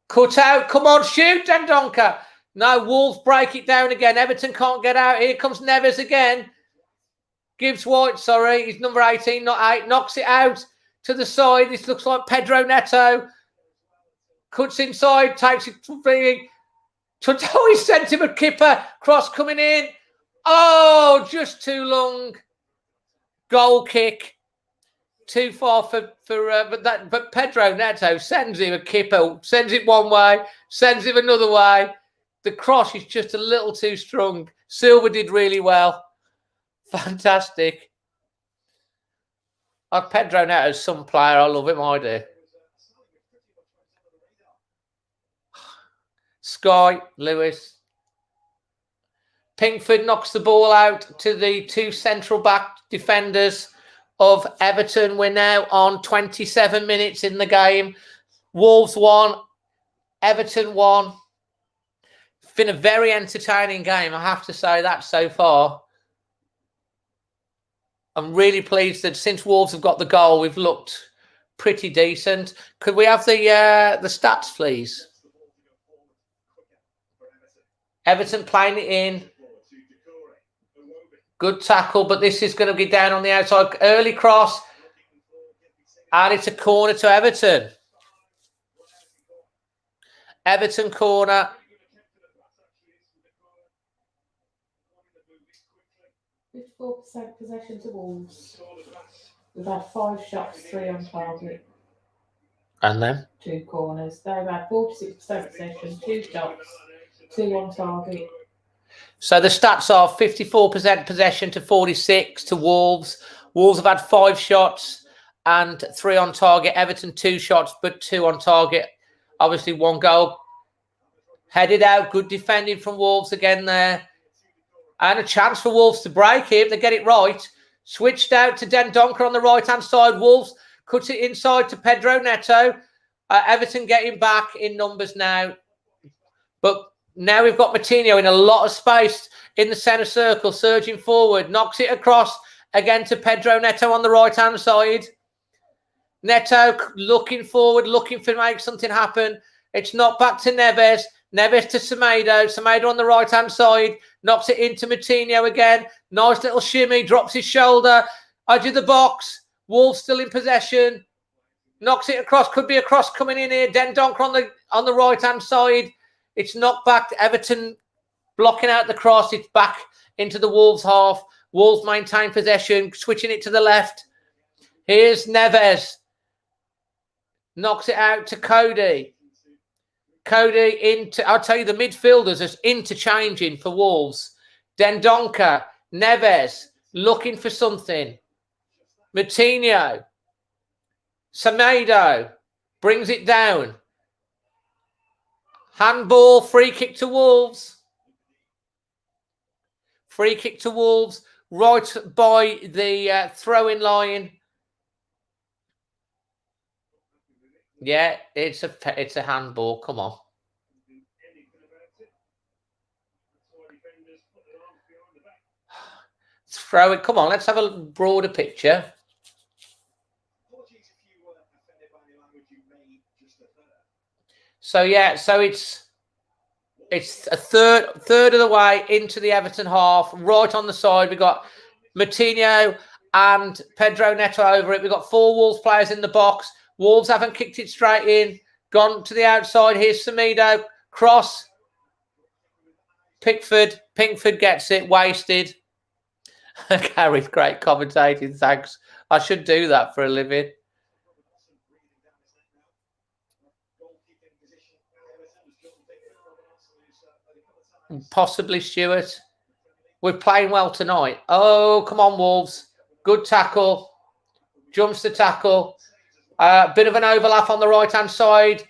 S1: Cut out. Come on, shoot, Dendoncker. No, Wolves break it down again. Everton can't get out. Here comes Neves again. Gibbs White, sorry. He's number 18, not 8. Knocks it out to the side. This looks like Pedro Neto. Cuts inside, takes it to free. He sent him a kipper. Cross coming in. Oh, just too long. Goal kick. Too far but Pedro Neto sends him a kipper. Sends it one way. Sends him another way. The cross is just a little too strong. Silva did really well. Fantastic. Pedro Neto's some player. I love him, I do. Sky, Lewis. Pinkford knocks the ball out to the two central back defenders of Everton. We're now on 27 minutes in the game. Wolves 1, Everton 1. It's been a very entertaining game, I have to say that so far. I'm really pleased that since Wolves have got the goal, we've looked pretty decent. Could we have the stats, please? Everton playing it in. Good tackle, but this is going to be down on the outside. Early cross. And it's a corner to Everton. Everton corner.
S2: 54% possession to Wolves. We've had 5 shots, 3 on target.
S1: And then?
S2: 2 corners. They've had 46% possession, 2 shots, 2 on target.
S1: So the stats are 54% possession to 46 to Wolves. Wolves have had 5 shots and 3 on target. Everton 2 shots, but 2 on target. Obviously 1 goal. Headed out. Good defending from Wolves again there. And a chance for Wolves to break here if they get it right. Switched out to Dendoncker on the right-hand side. Wolves cuts it inside to Pedro Neto. Everton getting back in numbers now. But now we've got Moutinho in a lot of space in the centre circle, surging forward. Knocks it across again to Pedro Neto on the right-hand side. Neto looking forward, looking to make something happen. It's not back to Neves. Neves to Semedo. Semedo on the right-hand side. Knocks it into Moutinho again. Nice little shimmy. Drops his shoulder. Edge of the box. Wolves still in possession. Knocks it across. Could be a cross coming in here. Dendoncker on the right-hand side. It's knocked back to Everton blocking out the cross. It's back into the Wolves half. Wolves maintain possession. Switching it to the left. Here's Neves. Knocks it out to Cody. Cody into, I'll tell you, the midfielders are interchanging for Wolves. Dendoncker, Neves, looking for something. Moutinho, Semedo, brings it down. Handball, free kick to Wolves. Free kick to Wolves, right by the throw-in line. Yeah, it's a handball. Come on. Throw it. Come on, let's have a broader picture. So yeah, so it's a third of the way into the Everton half, right on the side. We've got Moutinho and Pedro Neto over it. We've got 4 Wolves players in the box. Wolves haven't kicked it straight in. Gone to the outside. Here's Semedo. Cross. Pickford gets it. Wasted. Gary's great commentating. Thanks. I should do that for a living. Possibly Stewart. We're playing well tonight. Oh, come on, Wolves. Good tackle. Jumps the tackle. Bit of an overlap on the right-hand side.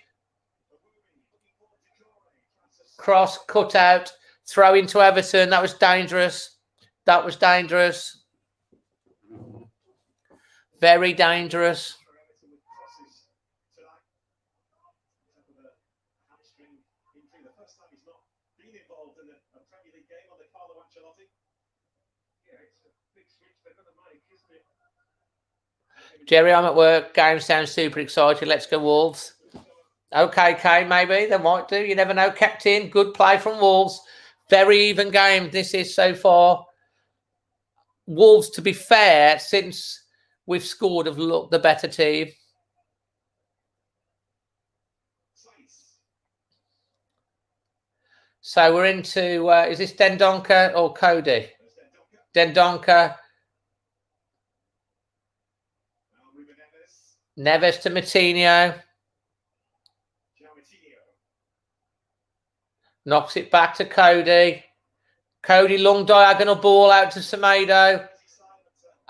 S1: Cross, cut out. Throw into Everton. That was dangerous. That was dangerous. Very dangerous. Jerry, I'm at work. Game sounds super excited. Let's go Wolves. Okay, Kay, maybe they might do. You never know. Kept in. Good play from Wolves. Very even game this is so far. Wolves, to be fair, since we've scored, have looked the better team. So we're into, is this Dendoncker or Cody? Dendoncker. Neves to Moutinho. Knocks it back to Cody. Cody, long diagonal ball out to Semedo.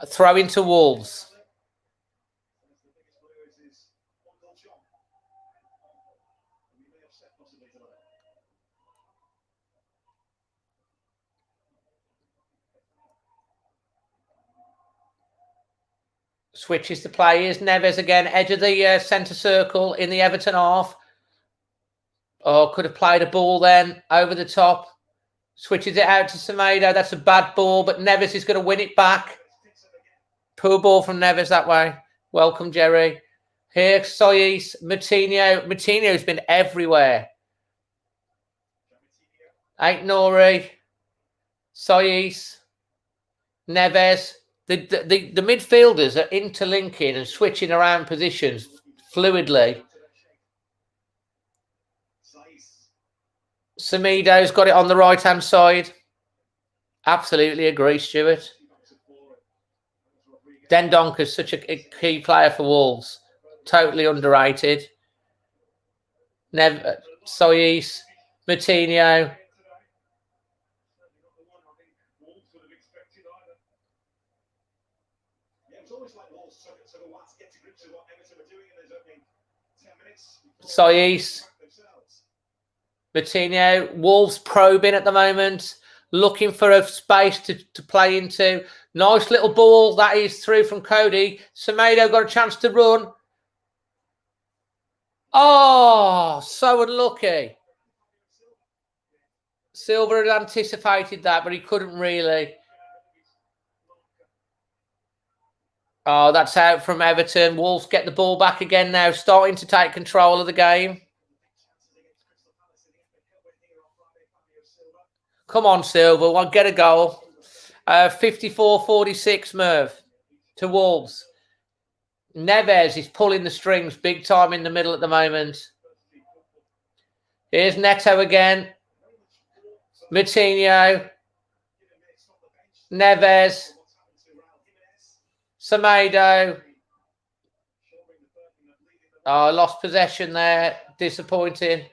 S1: Throw into Wolves. Switches to players. Neves again, edge of the centre circle in the Everton half. Oh, could have played a ball then over the top. Switches it out to Semedo. That's a bad ball, but Neves is going to win it back. Poor ball from Neves that way. Welcome, Jerry. Here, Soyis, Moutinho. Moutinho's been everywhere. Ain't Nori. Soyis. Neves. The midfielders are interlinking and switching around positions fluidly. Semedo's got it on the right-hand side. Absolutely agree, Stuart. Dendoncker's such a key player for Wolves. Totally underrated. Soyis, Moutinho. Soyis. Moutinho. Wolves probing at the moment. Looking for a space to play into. Nice little ball. That is through from Cody. Semedo got a chance to run. Oh, so unlucky. Silver had anticipated that, but he couldn't really. Oh, that's out from Everton. Wolves get the ball back again now, starting to take control of the game. Come on, Silver. We'll get a goal. 54-46, Merv, to Wolves. Neves is pulling the strings big time in the middle at the moment. Here's Neto again. Moutinho. Neves. Semedo. Oh, lost possession there. Disappointing.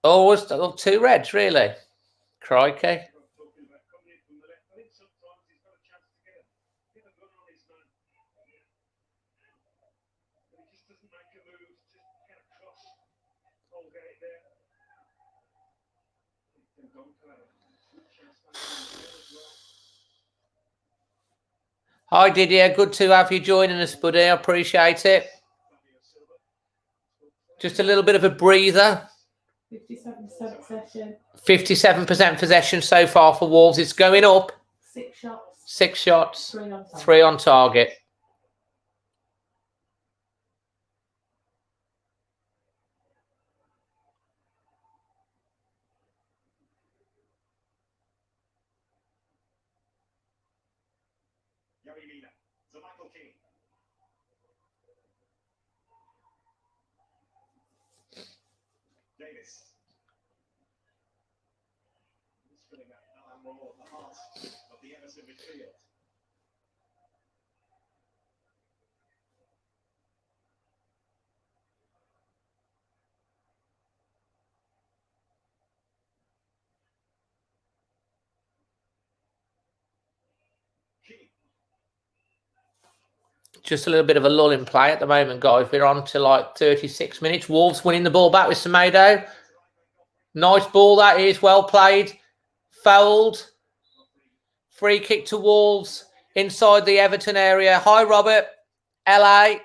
S1: Oh, two reds, really? Crikey. Hi, Didier. Good to have you joining us, buddy. I appreciate it. Just a little bit of a breather.
S2: 57% possession.
S1: 57% possession so far for Wolves. It's going up.
S2: 6 shots.
S1: 6 shots.
S2: 3 on target.
S1: 3 on target. Just a little bit of a lull in play at the moment, guys. We're on to like 36 minutes. Wolves winning the ball back with Semedo. Nice ball that is. Well played. Fouled. Free kick to Wolves inside the Everton area. Hi, Robert. LA.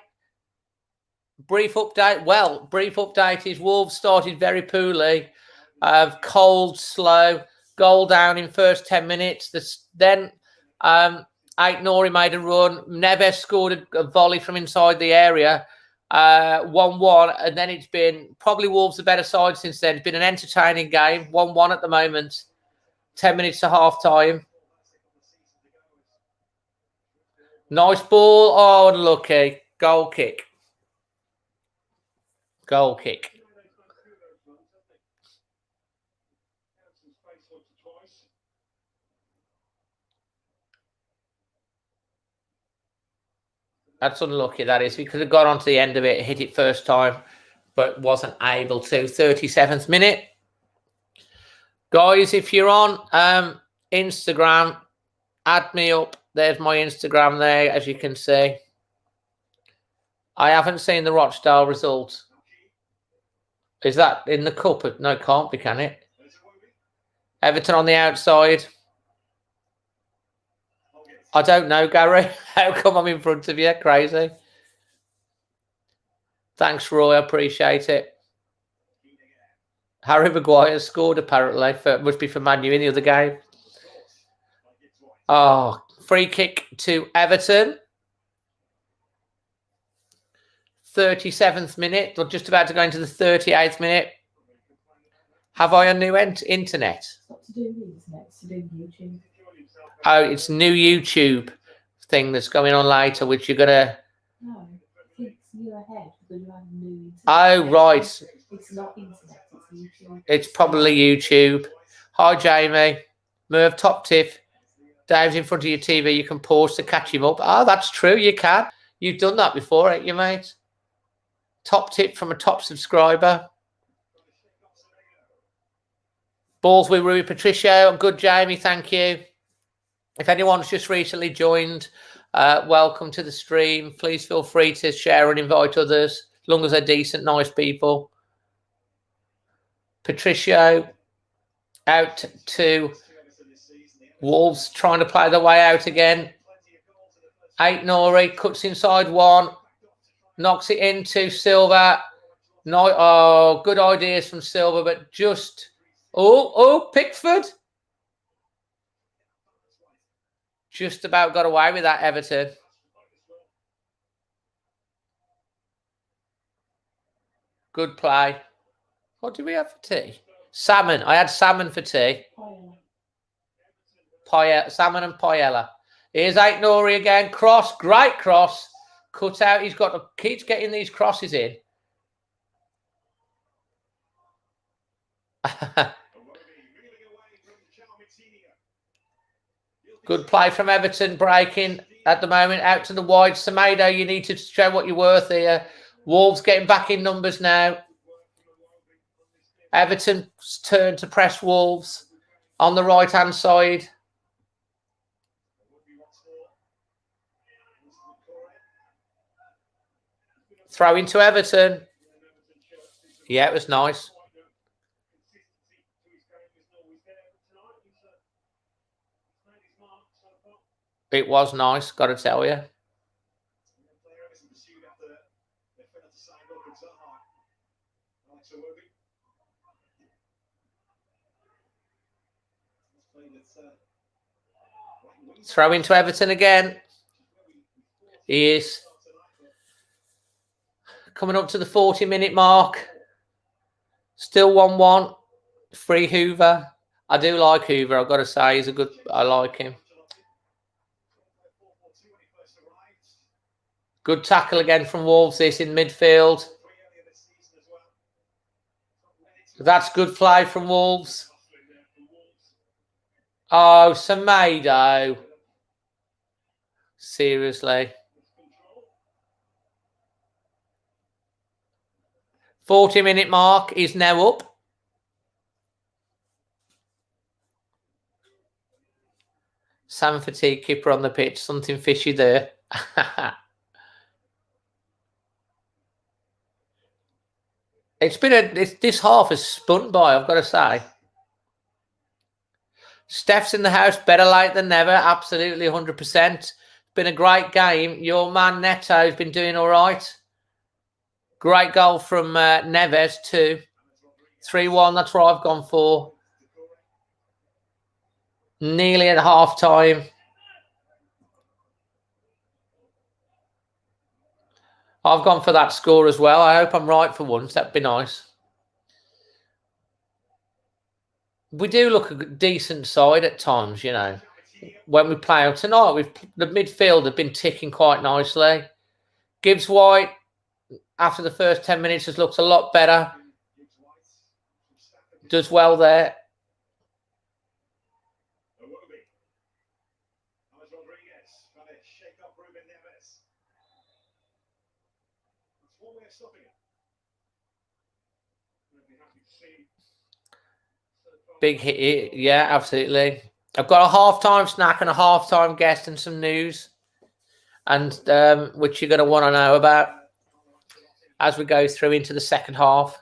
S1: Brief update. Well, brief update is Wolves started very poorly. Cold, slow. Goal down in first 10 minutes. Then Aït-Nouri made a run. Neves scored a volley from inside the area. 1-1. And then it's been probably Wolves the better side since then. It's been an entertaining game. 1-1 at the moment. 10 minutes to half time. Nice ball. Oh, unlucky. Goal kick. Goal kick. That's unlucky, that is. We could have got on to the end of it, hit it first time, but wasn't able to. 37th minute. Guys, if you're on Instagram, add me up. There's my Instagram there, as you can see. I haven't seen the Rochdale result. Is that in the cup? No, it can't be, can it? Everton on the outside. I don't know, Gary. How come I'm in front of you? Crazy. Thanks, Roy. I appreciate it. Harry Maguire scored, apparently. Must be for Man U in the other game. Oh, free kick to Everton. 37th minute. We're just about to go into the 38th minute. Have I a new internet?
S2: It's not to do with the internet, it's to do with YouTube.
S1: Oh, it's new YouTube thing that's going on later, which you're going to...
S2: No, it's you ahead because you have new internet.
S1: Oh, right.
S2: It's not internet, it's YouTube.
S1: It's probably YouTube. Hi, Jamie. Merv, top tip. Dave's in front of your TV. You can pause to catch him up. Oh, that's true. You can. You've done that before, ain't you, mate? Top tip from a top subscriber. Balls with Rui Patricio. Good, Jamie. Thank you. If anyone's just recently joined, welcome to the stream. Please feel free to share and invite others, as long as they're decent, nice people. Patricio out to Wolves, trying to play their way out again. Aït-Nouri cuts inside one, knocks it into Silva. No, oh, good ideas from Silva, but just Pickford. Just about got away with that, Everton. Good play. What did we have for tea? Salmon. I had salmon for tea. Salmon and paella. Here's Aït-Nouri again. Cross. Great cross. Cut out. He's got to keep getting these crosses in. Good play from Everton, breaking at the moment. Out to the wide. Semedo, you need to show what you're worth here. Wolves getting back in numbers now. Everton's turn to press Wolves on the right-hand side. Throw into Everton. Yeah, it was nice. It was nice, got to tell you. Throw into Everton again. He is coming up to the 40-minute mark. Still 1-1. Free Hoover. I do like Hoover, I've got to say. He's a good... I like him. Good tackle again from Wolves, this in midfield. That's good play from Wolves. Oh, Semedo. Seriously. 40-minute mark is now up. Sam Fatigue, keeper on the pitch. Something fishy there. It's been this half has spun by, I've got to say. Steph's in the house, better late than never. Absolutely, 100%. Been a great game. Your man Neto's been doing all right. Great goal from Neves too. 3-1, that's what I've gone for. Nearly at half time. I've gone for that score as well. I hope I'm right for once. That'd be nice. We do look a decent side at times, you know. When we play out tonight, the midfield have been ticking quite nicely. Gibbs White, after the first 10 minutes, has looked a lot better. Does well there. Big hit, yeah, absolutely. I've got a half-time snack and a half-time guest and some news, and which you're going to want to know about as we go through into the second half.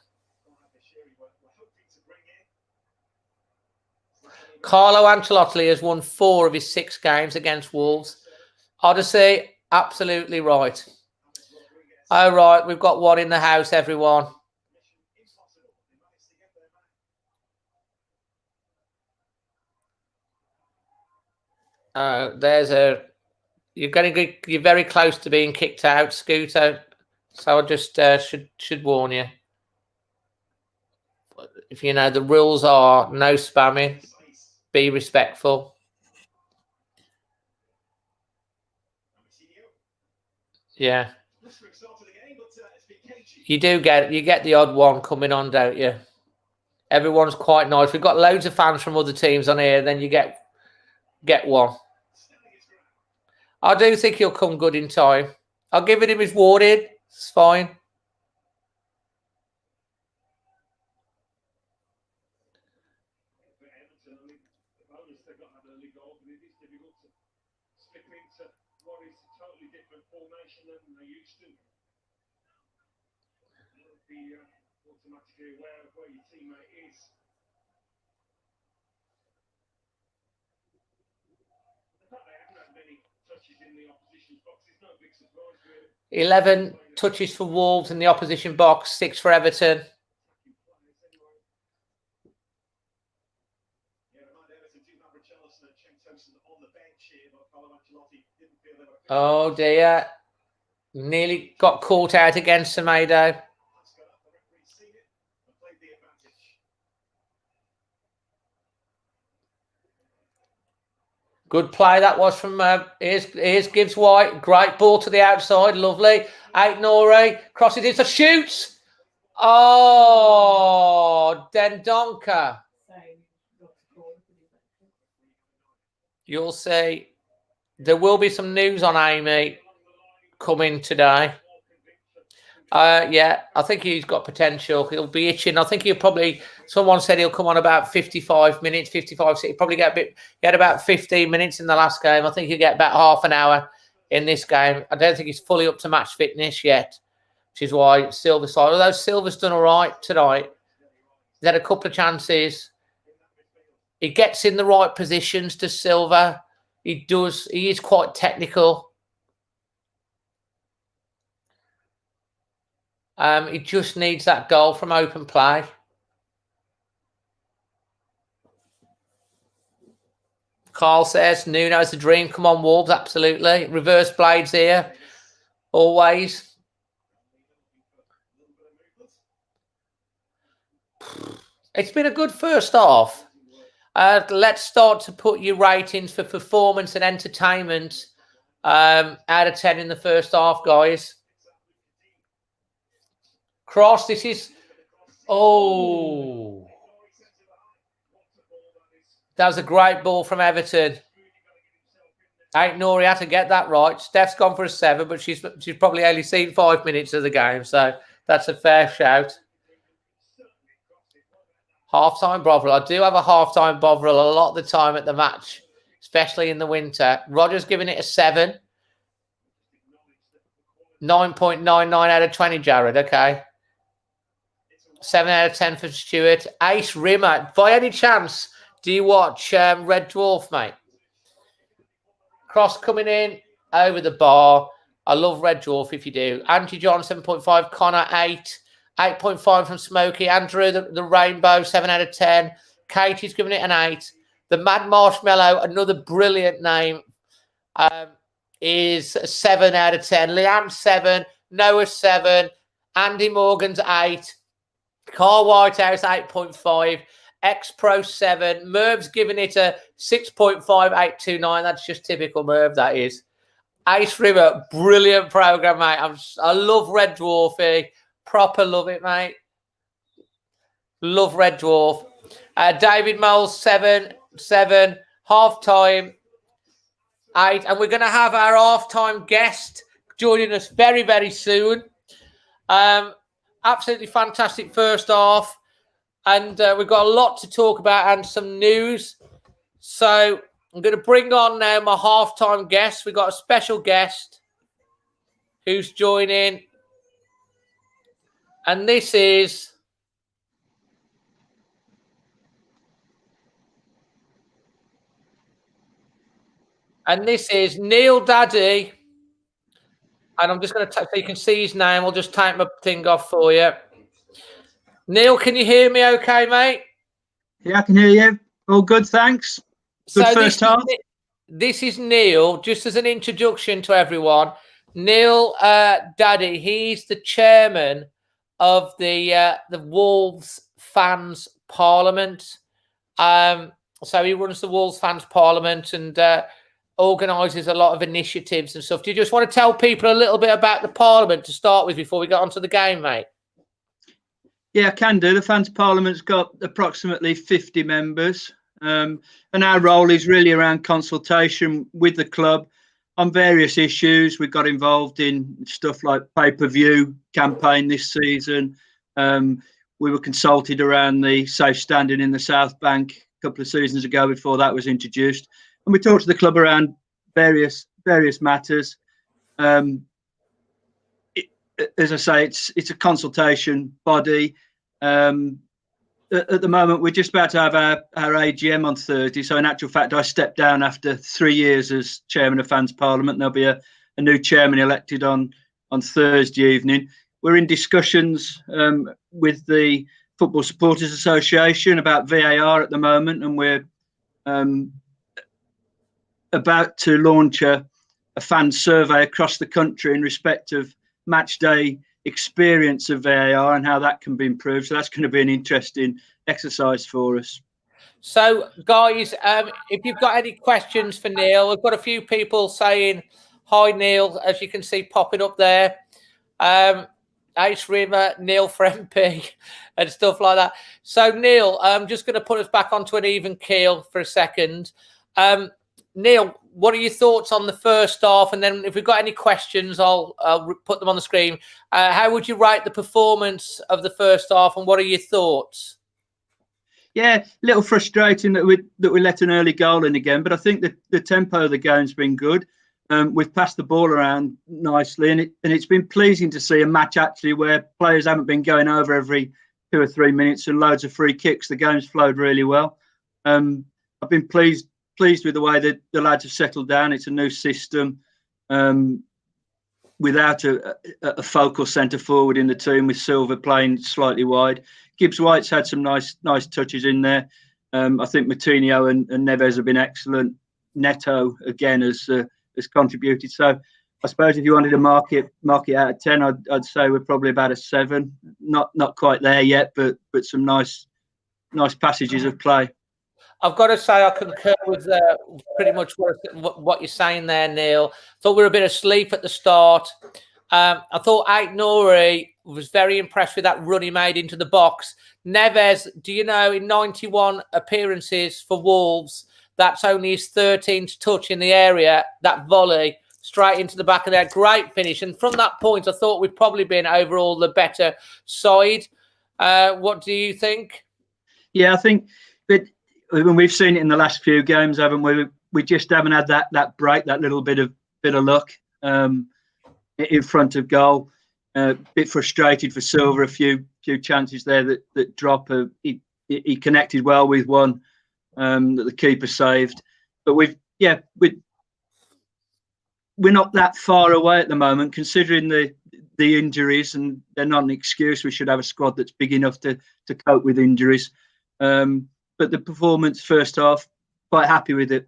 S1: Carlo Ancelotti has won 4 of his 6 games against Wolves. Odyssey, absolutely right. All right, we've got one in the house, everyone. You're very close to being kicked out, Scooter. So I just should warn you. If you know, the rules are no spamming, be respectful. Yeah. You get the odd one coming on, don't you? Everyone's quite nice. We've got loads of fans from other teams on here, then you get one. I do think he'll come good in time. I'll give him his warning. It's fine. Where your teammate is. The fact they haven't had many touches in the opposition's box is no big surprise, really. 11 touches for Wolves in the opposition box, 6 for Everton. Oh dear. Nearly got caught out against Semedo. Good play that was from here's Gibbs White. Great ball to the outside. Lovely. Out Nore. Crosses it. Shoots. Oh, Dendonka. You'll see. There will be some news on Amy coming today. Yeah, I think he's got potential. He'll be itching. I think he'll probably. Someone said he'll come on about 55 minutes, 55. So he'll probably get a bit. He had about 15 minutes in the last game. I think he'll get about half an hour in this game. I don't think he's fully up to match fitness yet, which is why Silver's side. Although Silver's done all right tonight, he's had a couple of chances. He gets in the right positions to Silver. He does. He is quite technical. He just needs that goal from open play. Carl says, Nuno's the dream. Come on, Wolves, absolutely. Reverse blades here, always. It's been a good first half. Let's start to put your ratings for performance and entertainment out of 10 in the first half, guys. Cross, this is... Oh. That was a great ball from Everton. Ain't Nori had to get that right. Steph's gone for a 7, but she's probably only seen 5 minutes of the game, so that's a fair shout. Half-time Bovril. I do have a half-time Bovril a lot of the time at the match, especially in the winter. Roger's giving it a 7. 9.99 out of 20, Jared. Okay. 7 out of 10 for Stuart. Ace Rimmer. By any chance, do you watch Red Dwarf, mate? Cross coming in over the bar. I love Red Dwarf if you do. Angie John, 7.5. Connor, 8. 8.5 from Smokey. Andrew, the Rainbow, 7 out of 10. Katie's giving it an 8. The Mad Marshmallow, another brilliant name, is 7 out of 10. Leanne, 7. Noah, 7. Andy Morgan's 8. Carl Whitehouse, 8.5. X-Pro, 7. Merv's giving it a 6.5829. That's just typical Merv, that is. Ace River, brilliant program, mate. I love Red Dwarfy. Proper love it, mate. Love Red Dwarf. David Moles, 7. Half-time, 8. And we're going to have our half-time guest joining us very, very soon. Absolutely fantastic first half. And we've got a lot to talk about and some news. So I'm going to bring on now my half-time guest. We've got a special guest who's joining. And this is... Neil Daddy. And I'm just going to, so you can see his name. I'll just type my thing off for you. Neil, can you hear me okay, mate?
S3: Yeah, I can hear you. All good, thanks. Good first half.
S1: This is Neil, just as an introduction to everyone. Neil Daddy, he's the chairman of the Wolves Fans Parliament. So he runs the Wolves Fans Parliament and organises a lot of initiatives and stuff. Do you just want to tell people a little bit about the Parliament to start with before we get onto the game, mate?
S3: Yeah, I can do. The Fans Parliament's got approximately 50 members. And our role is really around consultation with the club on various issues. We got involved in stuff like pay-per-view campaign this season. We were consulted around the safe standing in the South Bank a couple of seasons ago before that was introduced. And we talked to the club around various matters. As I say, it's a consultation body. At the moment, we're just about to have our AGM on Thursday. So in actual fact, I stepped down after 3 years as chairman of Fans Parliament. There'll be a new chairman elected on Thursday evening. We're in discussions with the Football Supporters Association about VAR at the moment, and we're about to launch a fan survey across the country in respect of match day experience of VAR and how that can be improved. So that's going to be an interesting exercise for us.
S1: So, guys, if you've got any questions for Neil, we've got a few people saying hi, Neil, as you can see popping up there. Ace Rimmer, Neil for MP and stuff like that. So, Neil, I'm just going to put us back onto an even keel for a second. Neil, what are your thoughts on the first half? And then if we've got any questions, I'll put them on the screen. How would you rate the performance of the first half, and what are your thoughts?
S3: Yeah, a little frustrating that we let an early goal in again, but I think the tempo of the game's been good. We've passed the ball around nicely, and it's been pleasing to see a match actually where players haven't been going over every 2 or 3 minutes and loads of free kicks. The game's flowed really well. I've been pleased with the way that the lads have settled down. It's a new system without a focal centre forward in the team, with Silva playing slightly wide. Gibbs White's had some nice touches in there. I think Moutinho and Neves have been excellent. Neto again has contributed. So I suppose if you wanted to mark it out of 10, I'd say we're probably about a 7. Not quite there yet, but some nice passages of play.
S1: I've got to say I concur with pretty much what you're saying there, Neil. Thought we were a bit asleep at the start. I thought Ait-Nouri was very impressed with that run he made into the box. Neves, do you know, in 91 appearances for Wolves, that's only his 13th touch in the area, that volley straight into the back of their great finish. And from that point, I thought we'd probably been overall the better side. What do you think?
S3: Yeah, I think that when we've seen it in the last few games, haven't we? We just haven't had that break, that little bit of luck in front of goal. A bit frustrated for Silva. A few chances there that drop. He connected well with one that the keeper saved. But we're not that far away at the moment, considering the injuries, and they're not an excuse. We should have a squad that's big enough to cope with injuries. But the performance first half, quite happy with it.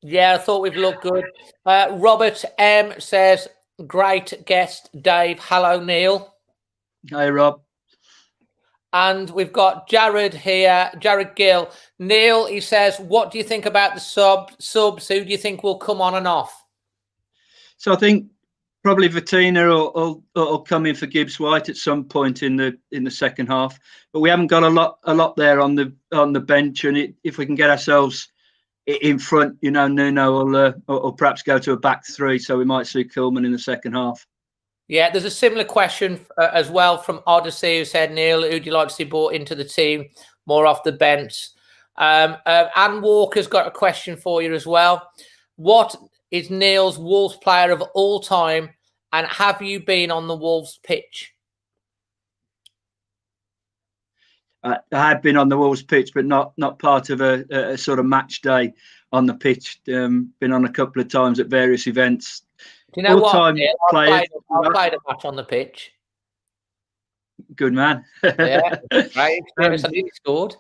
S1: Yeah, I thought we've looked good. Robert M says, great guest, Dave. Hello, Neil.
S3: Hey, Rob.
S1: And we've got Jared here, Jared Gill. Neil, he says, what do you think about the subs? Who do you think will come on and off?
S3: So I think probably Vitina will come in for Gibbs White at some point in the second half, but we haven't got a lot there on the bench, and if we can get ourselves in front, you know, Nuno will perhaps go to a back three, so we might see Kuhlman in the second half. Yeah,
S1: there's a similar question as well from Odyssey, who said, Neil, who do you like to see brought into the team more off the bench? Anne Walker's got a question for you as well. What is Neil's Wolves player of all time, and have you been on the Wolves pitch?
S3: I have been on the Wolves pitch, but not part of a sort of match day on the pitch. Been on a couple of times at various events.
S1: Do you know what? I played a match on the pitch.
S3: Good man.
S1: Yeah, right. I nearly scored.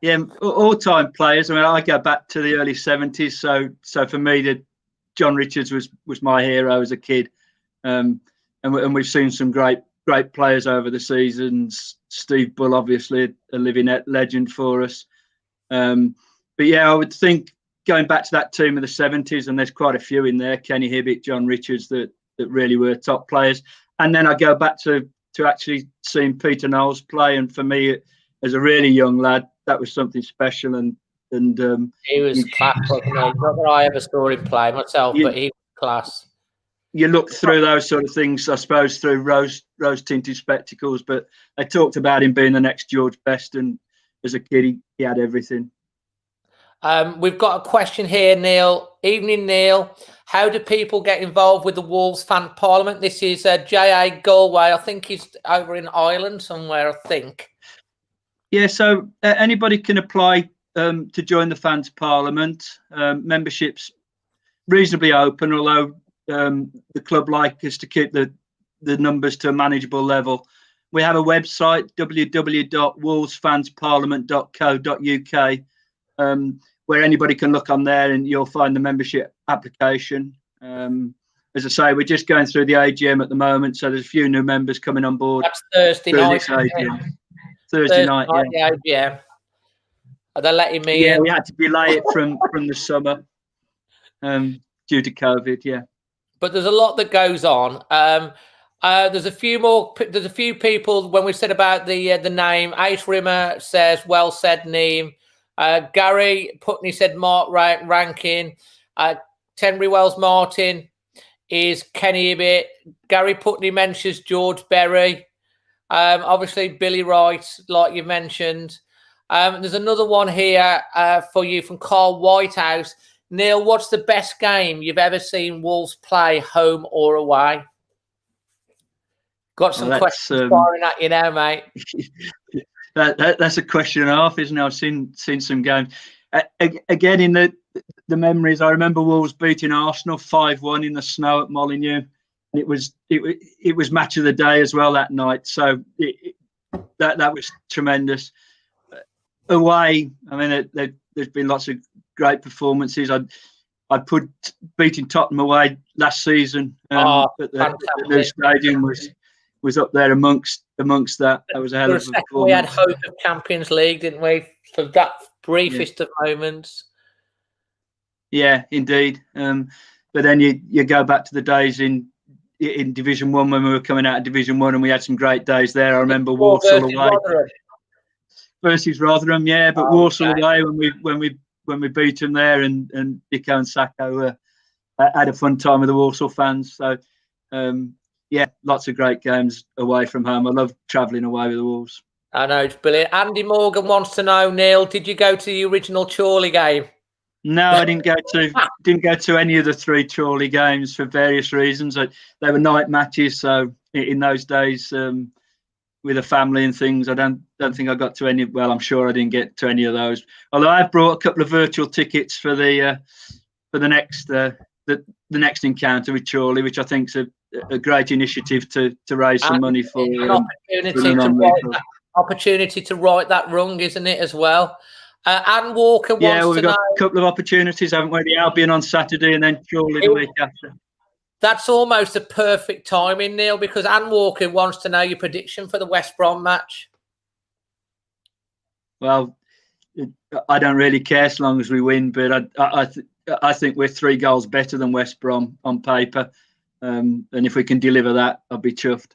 S3: Yeah, all-time players. I mean, I go back to the early 70s. So for me, John Richards was my hero as a kid, and we've seen some great players over the seasons. Steve Bull, obviously, a living legend for us. But yeah, I would think going back to that team of the 70s, and there's quite a few in there, Kenny Hibbitt, John Richards, that really were top players. And then I go back to actually seeing Peter Knowles play, and for me, as a really young lad, that was something special. And
S1: he was class, wasn't he? Not that I ever saw him play myself, but he was class.
S3: You look through those sort of things, I suppose, through rose-tinted spectacles, but they talked about him being the next George Best, and as a kid, he had everything.
S1: We've got a question here, Neil. Evening, Neil. How do people get involved with the Wolves Fan Parliament? This is J.A. Galway. I think he's over in Ireland somewhere, I think.
S3: Yeah, so anybody can apply to join the Fans Parliament. Membership's reasonably open, although the club like us to keep the numbers to a manageable level. We have a website, www.wolvesfansparliament.co.uk, where anybody can look on there and you'll find the membership application. As I say, we're just going through the AGM at the moment, so there's a few new members coming on board.
S1: That's Thursday night.
S3: Thursday night, yeah.
S1: Yeah. Are they letting me in?
S3: We had to delay it from the summer due to COVID, yeah.
S1: But there's a lot that goes on. There's a few people, when we said about the name, Ace Rimmer says, well said, Neem. Gary Putney said Mark Rankin. Tenbury Wells Martin is Kenny Hibbitt. Gary Putney mentions George Berry. Obviously, Billy Wright, like you mentioned. There's another one here for you from Carl Whitehouse. Neil, what's the best game you've ever seen Wolves play, home or away? Got some questions firing at you now, mate.
S3: That's a question and a half, isn't it? I've seen some games. Again, in the memories, I remember Wolves beating Arsenal 5-1 in the snow at Molineux. And it was match of the day as well that night. So that was tremendous. Away, I mean, there's been lots of great performances. I put beating Tottenham away last season at the new stadium was up there amongst amongst that. That was a hell
S1: For a
S3: of a
S1: second, we had
S3: performance.
S1: hope of Champions League, didn't we? For that briefest of moments.
S3: Yeah, indeed. But then you go back to the days in Division 1 when we were coming out of Division 1, and we had some great days there. I remember Walsall away versus Rotherham, yeah, but Walsall away when we beat them there, and Dicko and Sacco had a fun time with the Walsall fans. So yeah, lots of great games away from home. I love travelling away with the Wolves.
S1: I know, it's brilliant. Andy Morgan wants to know, Neil, did you go to the original Chorley game?
S3: No, I didn't go to any of the 3 Chorley games for various reasons. They were night matches, so in those days, with a family and things, I don't think I got to any. Well, I'm sure I didn't get to any of those. Although I've brought a couple of virtual tickets for the next encounter with Chorley, which I think's a great initiative to raise some money for
S1: opportunity to right that wrong, isn't it, as well? Anne Walker wants to know.
S3: Yeah, we've got a couple of opportunities, haven't we? The Albion on Saturday and then Chorley the week after.
S1: That's almost a perfect timing, Neil, because Anne Walker wants to know your prediction for the West Brom match.
S3: Well, I don't really care as long as we win, but I think we're 3 goals better than West Brom on paper. And if we can deliver that, I'll be chuffed.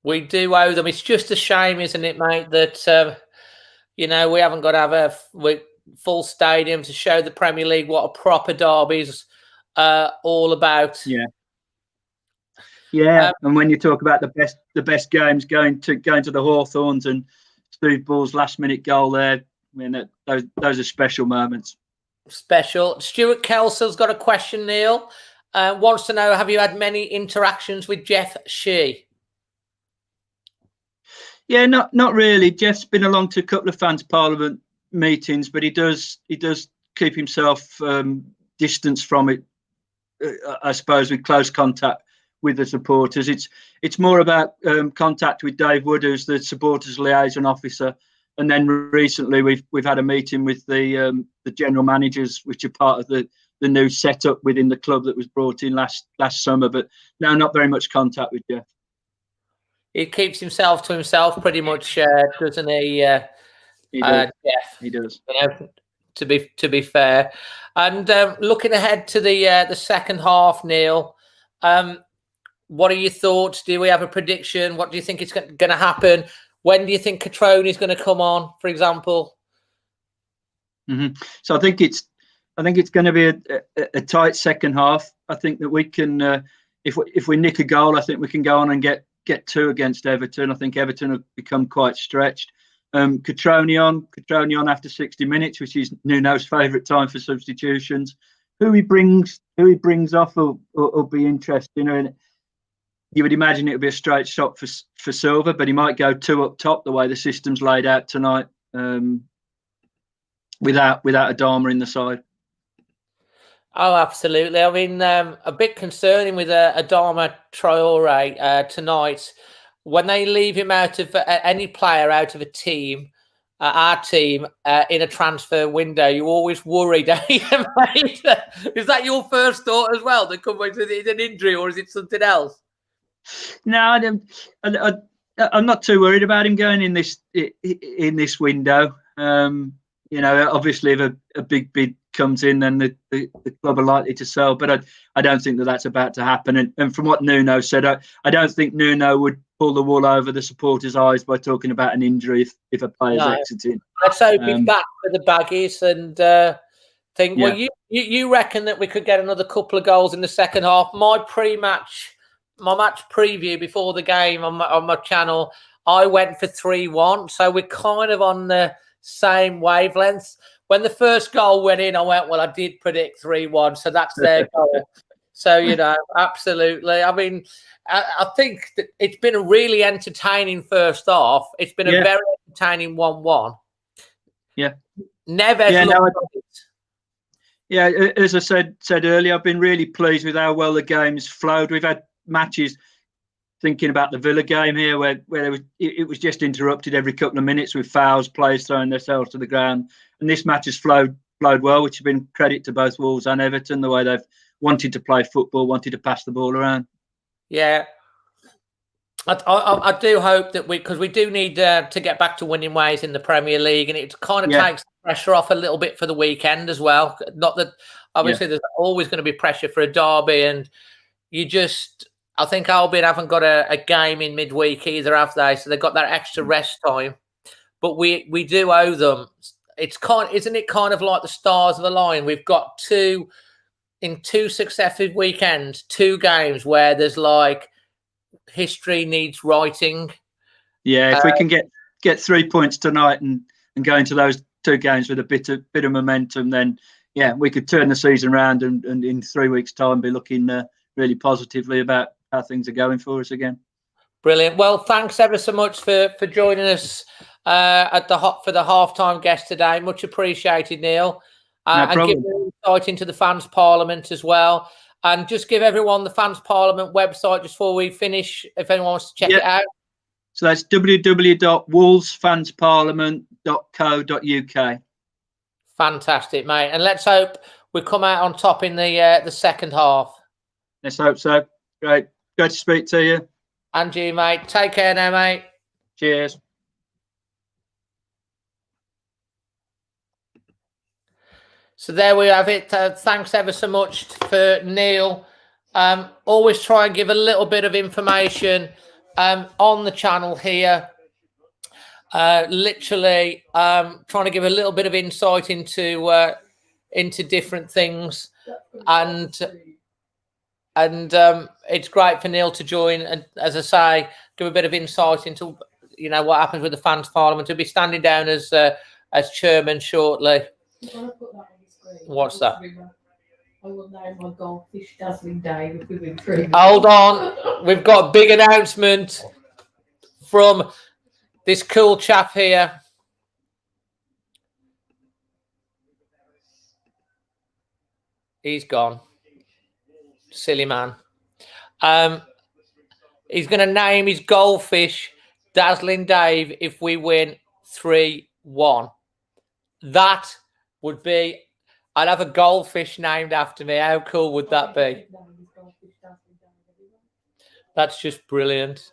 S1: We do owe them. It's just a shame, isn't it, mate, that we haven't got to have a full stadium to show the Premier League what a proper derby's all about.
S3: Yeah. And when you talk about the best games, going to the Hawthorns and Steve Bull's last minute goal there, I mean, those are special moments. Special.
S1: Stuart Kelsall's got a question, Neil. Wants to know, have you had many interactions with Jeff Shee?
S3: Yeah, not really. Jeff's been along to a couple of fans parliament meetings, but he does keep himself distanced from it. I suppose with close contact with the supporters. It's more about contact with Dave Wood, who's the supporters liaison officer, and then recently we've had a meeting with the general managers, which are part of the new setup within the club that was brought in last summer. But no, not very much contact with Jeff.
S1: He keeps himself to himself pretty much, doesn't he?
S3: He does.
S1: Jeff,
S3: he does.
S1: To be fair, and looking ahead to the second half, Neil, what are your thoughts? Do we have a prediction? What do you think is going to happen? When do you think Catrone is going to come on, for example?
S3: Mm-hmm. So I think it's going to be a tight second half. I think that we can, if we nick a goal, I think we can go on and get 2 against Everton. I think Everton have become quite stretched. Catrone on after 60 minutes, which is Nuno's favourite time for substitutions. Who he brings off will be interesting. And you would imagine it would be a straight shot for Silva, but he might go 2 up top the way the system's laid out tonight, without Adama in the side.
S1: Oh, absolutely. I mean, a bit concerning with Adama Traore tonight. When they leave him out of any player out of a team, our team, in a transfer window, you always worry, don't you, mate? Is that your first thought as well? That comes with an injury, or is it something else?
S3: No, I'm not too worried about him going in this window. Obviously, if a big bid comes in, then the club are likely to sell. But I don't think that's about to happen. And from what Nuno said, I don't think Nuno would pull the wool over the supporters' eyes by talking about an injury if a player's exiting.
S1: Let's hope he's back for the baggies and think. Yeah. Well, you reckon that we could get another couple of goals in the second half? My match preview before the game on my channel, I went for 3-1. So we're kind of on the same wavelengths. When the first goal went in, I went, well, I did predict 3-1, so that's their goal. So, absolutely. I mean, I think that it's been a really entertaining first half. It's been a very entertaining 1-1.
S3: Yeah.
S1: Never.
S3: Yeah, as I said earlier, I've been really pleased with how well the game's flowed. We've had matches, thinking about the Villa game here, where it was just interrupted every couple of minutes with fouls, players throwing themselves to the ground. And this match has flowed well, which has been credit to both Wolves and Everton, the way they've wanted to play football, wanted to pass the ball around.
S1: Yeah. I do hope that because we do need to get back to winning ways in the Premier League, and it kind of takes the pressure off a little bit for the weekend as well. Not that obviously there's always going to be pressure for a derby, and I think Albion haven't got a game in midweek either, have they? So they've got that extra rest time, but we do owe them. Isn't it kind of like the stars of the line? We've got two successive weekends, 2 games where there's like history needs writing.
S3: Yeah, if we can get 3 points tonight and go into those 2 games with a bit of momentum, then we could turn the season around and in 3 weeks' time be looking really positively about how things are going for us again.
S1: Brilliant. Well, thanks ever so much for joining us for the halftime guest today. Much appreciated, Neil.
S3: No problem.
S1: And give an insight into the Fans Parliament as well. And just give everyone the Fans Parliament website just before we finish, if anyone wants to check it out.
S3: So that's www.wolvesfansparliament.co.uk.
S1: Fantastic, mate. And let's hope we come out on top in the second half.
S3: Let's hope so. Great to speak to you.
S1: And you, mate. Take care now, mate.
S3: Cheers.
S1: So there we have it. Thanks ever so much for Neil. Always try and give a little bit of information on the channel here. Literally trying to give a little bit of insight into different things, and it's great for Neil to join and, as I say, give a bit of insight into what happens with the Fans Parliament. He'll be standing down as chairman shortly. What's that?
S2: I will name my goldfish Dazzling Dave if we win 3.
S1: Hold on. We've got a big announcement from this cool chap here. He's gone. Silly man. He's going to name his goldfish Dazzling Dave if we win 3-1. That would be... I'd have a goldfish named after me. How cool would that be? That's just brilliant.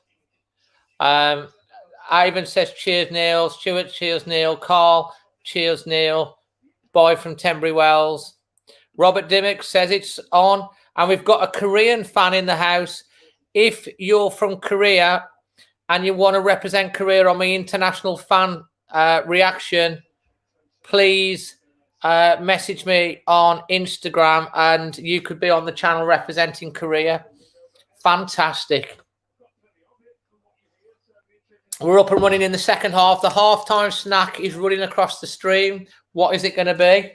S1: Ivan says, cheers, Neil. Stuart, cheers, Neil. Carl, cheers, Neil. Boy from Tenbury Wells. Robert Dimmock says it's on. And we've got a Korean fan in the house. If you're from Korea and you want to represent Korea on my international fan reaction, please... message me on Instagram and you could be on the channel representing Korea. Fantastic. We're up and running in the second half. The halftime snack is running across the stream. What is it going to be?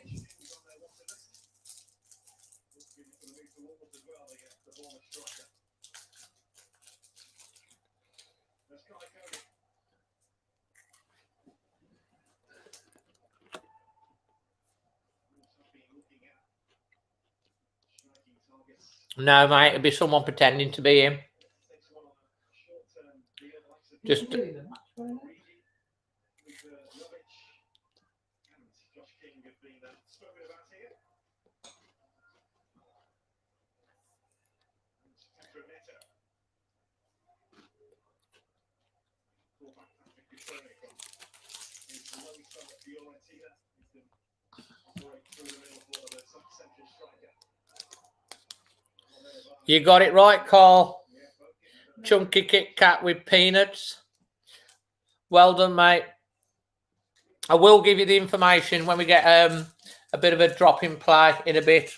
S1: No, mate, it'd be someone pretending to be him. Just you got it right, Carl. Chunky Kit Kat with peanuts. Well done, mate. I will give you the information when we get a bit of a drop in play in a bit.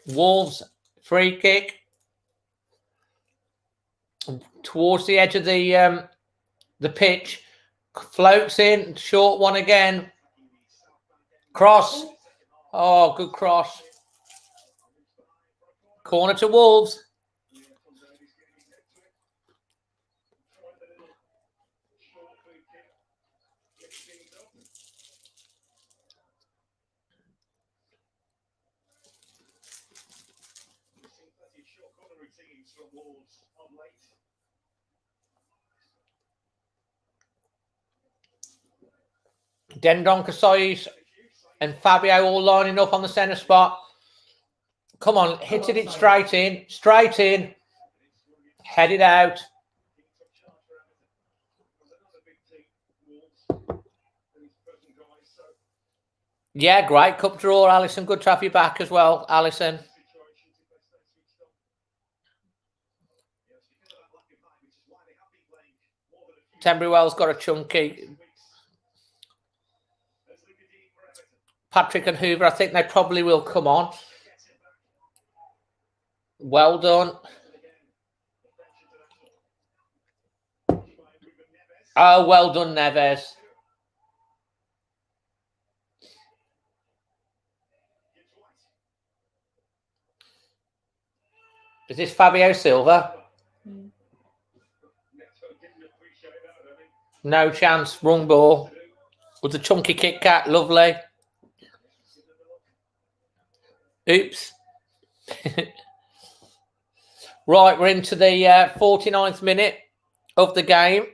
S1: Wolves free kick towards the edge of the pitch, floats in, short one again, cross. Oh, good cross. Corner to Wolves. Dendon Casais and Fabio all lining up on the centre spot. Come on, hit it straight in, head it out. Yeah, great cup draw, Alison. Good to have you back as well, Alison. Tembrywell's got a chunky. Patrick and Hoover, I think they probably will come on. Well done. Oh, well done, Neves. Is this Fabio Silva? No chance. Wrong ball. With the chunky Kit Kat. Lovely. Oops. Right, we're into the 49th minute of the game.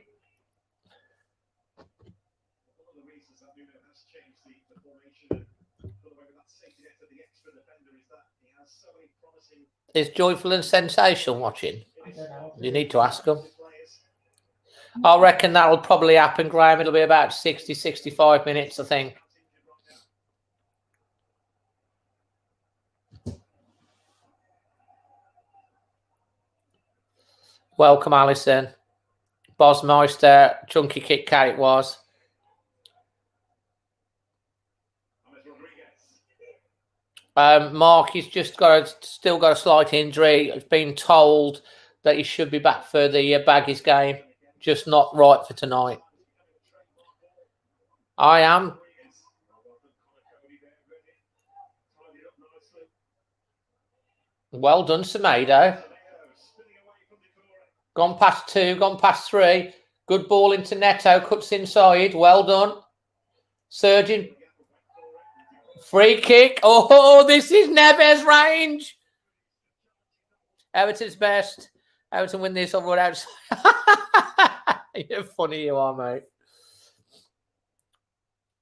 S1: Is Joyful and Sensational watching? You need to ask them. I reckon that'll probably happen, Graham. It'll be about 60, 65 minutes, I think. Welcome, Alison. Bosmeister, chunky Kit Kat it was. Mark, he's just still got a slight injury. He's been told that he should be back for the Baggies game. Just not right for tonight. I am. Well done, Semedo. Gone past 2, gone past 3. Good ball into Neto, cuts inside. Well done. Surging. Free kick. Oh, this is Neves' range. Everton's best. Everton win this over outside. You're funny, you are, mate.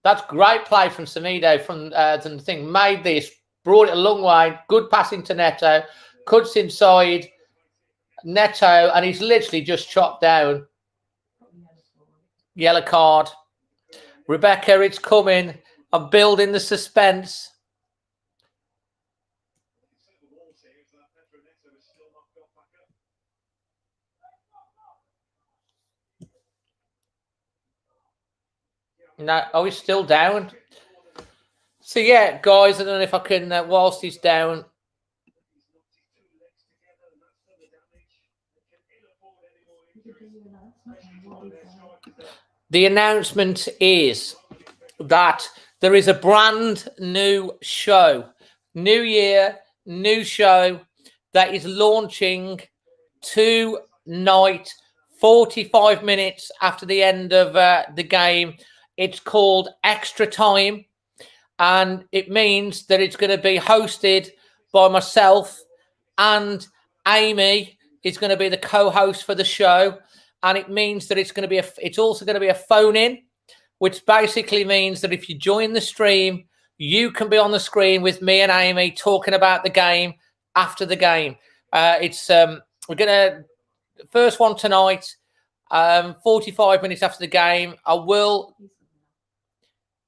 S1: That's great play from Semedo from the thing. Made this, brought it a long way. Good passing to Neto. Cuts inside. Neto, and he's literally just chopped down. Yellow card. Rebecca, it's coming. I'm building the suspense. No, oh, he's still down. So, yeah, guys, I don't know if I can, whilst he's down. The announcement is that there is a brand new show, new year, new show that is launching tonight, 45 minutes after the end of the game. It's called Extra Time, and it means that it's going to be hosted by myself, and Amy is going to be the co-host for the show. And it means that it's also going to be a phone-in, which basically means that if you join the stream, you can be on the screen with me and Amy talking about the game after the game. We're going to first one tonight, 45 minutes after the game. I'm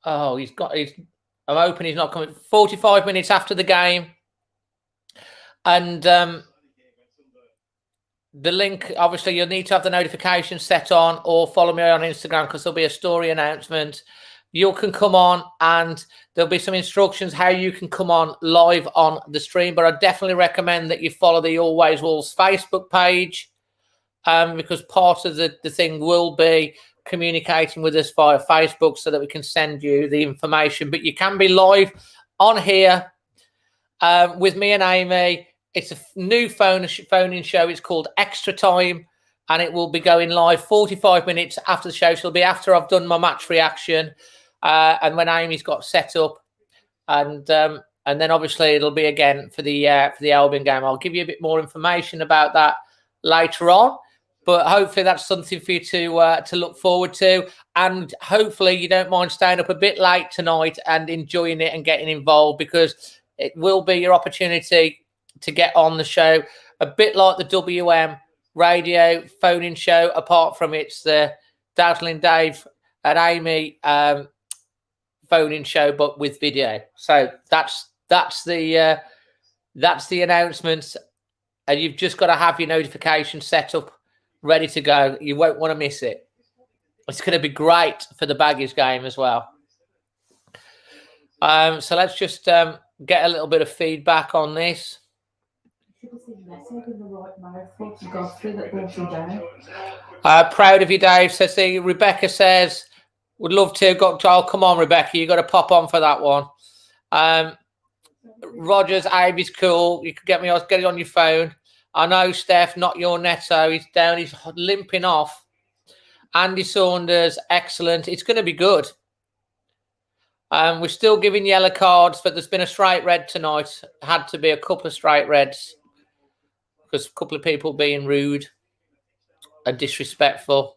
S1: hoping he's not coming. 45 minutes after the game, and the link, obviously, you'll need to have the notification set on or follow me on Instagram because there'll be a story announcement. You can come on and there'll be some instructions how you can come on live on the stream. But I definitely recommend that you follow the Always Wolves Facebook page because part of the thing will be communicating with us via Facebook so that we can send you the information. But you can be live on here with me and Amy. It's a new phone-in show. It's called Extra Time, and it will be going live 45 minutes after the show. So it'll be after I've done my match reaction and when Amy's got set up. And then, obviously, it'll be again for the Albion game. I'll give you a bit more information about that later on. But hopefully that's something for you to look forward to, and hopefully you don't mind staying up a bit late tonight and enjoying it and getting involved, because it will be your opportunity to get on the show, a bit like the WM radio phone-in show. Apart from it's the Dazzling Dave and Amy phone-in show, but with video. So that's the announcements, and you've just got to have your notification set up, ready to go. You won't want to miss it. It's going to be great for the Baggies game as well. So let's just get a little bit of feedback on this. Proud of you, Dave. Says Rebecca says, would love to. Come on, Rebecca. You got to pop on for that one. Rogers, Abe's cool. You can get it on your phone. I know, Steph, not your Neto. He's down. He's limping off. Andy Saunders, excellent. It's going to be good. We're still giving yellow cards, but there's been a straight red tonight. Had to be a couple of straight reds because a couple of people being rude and disrespectful.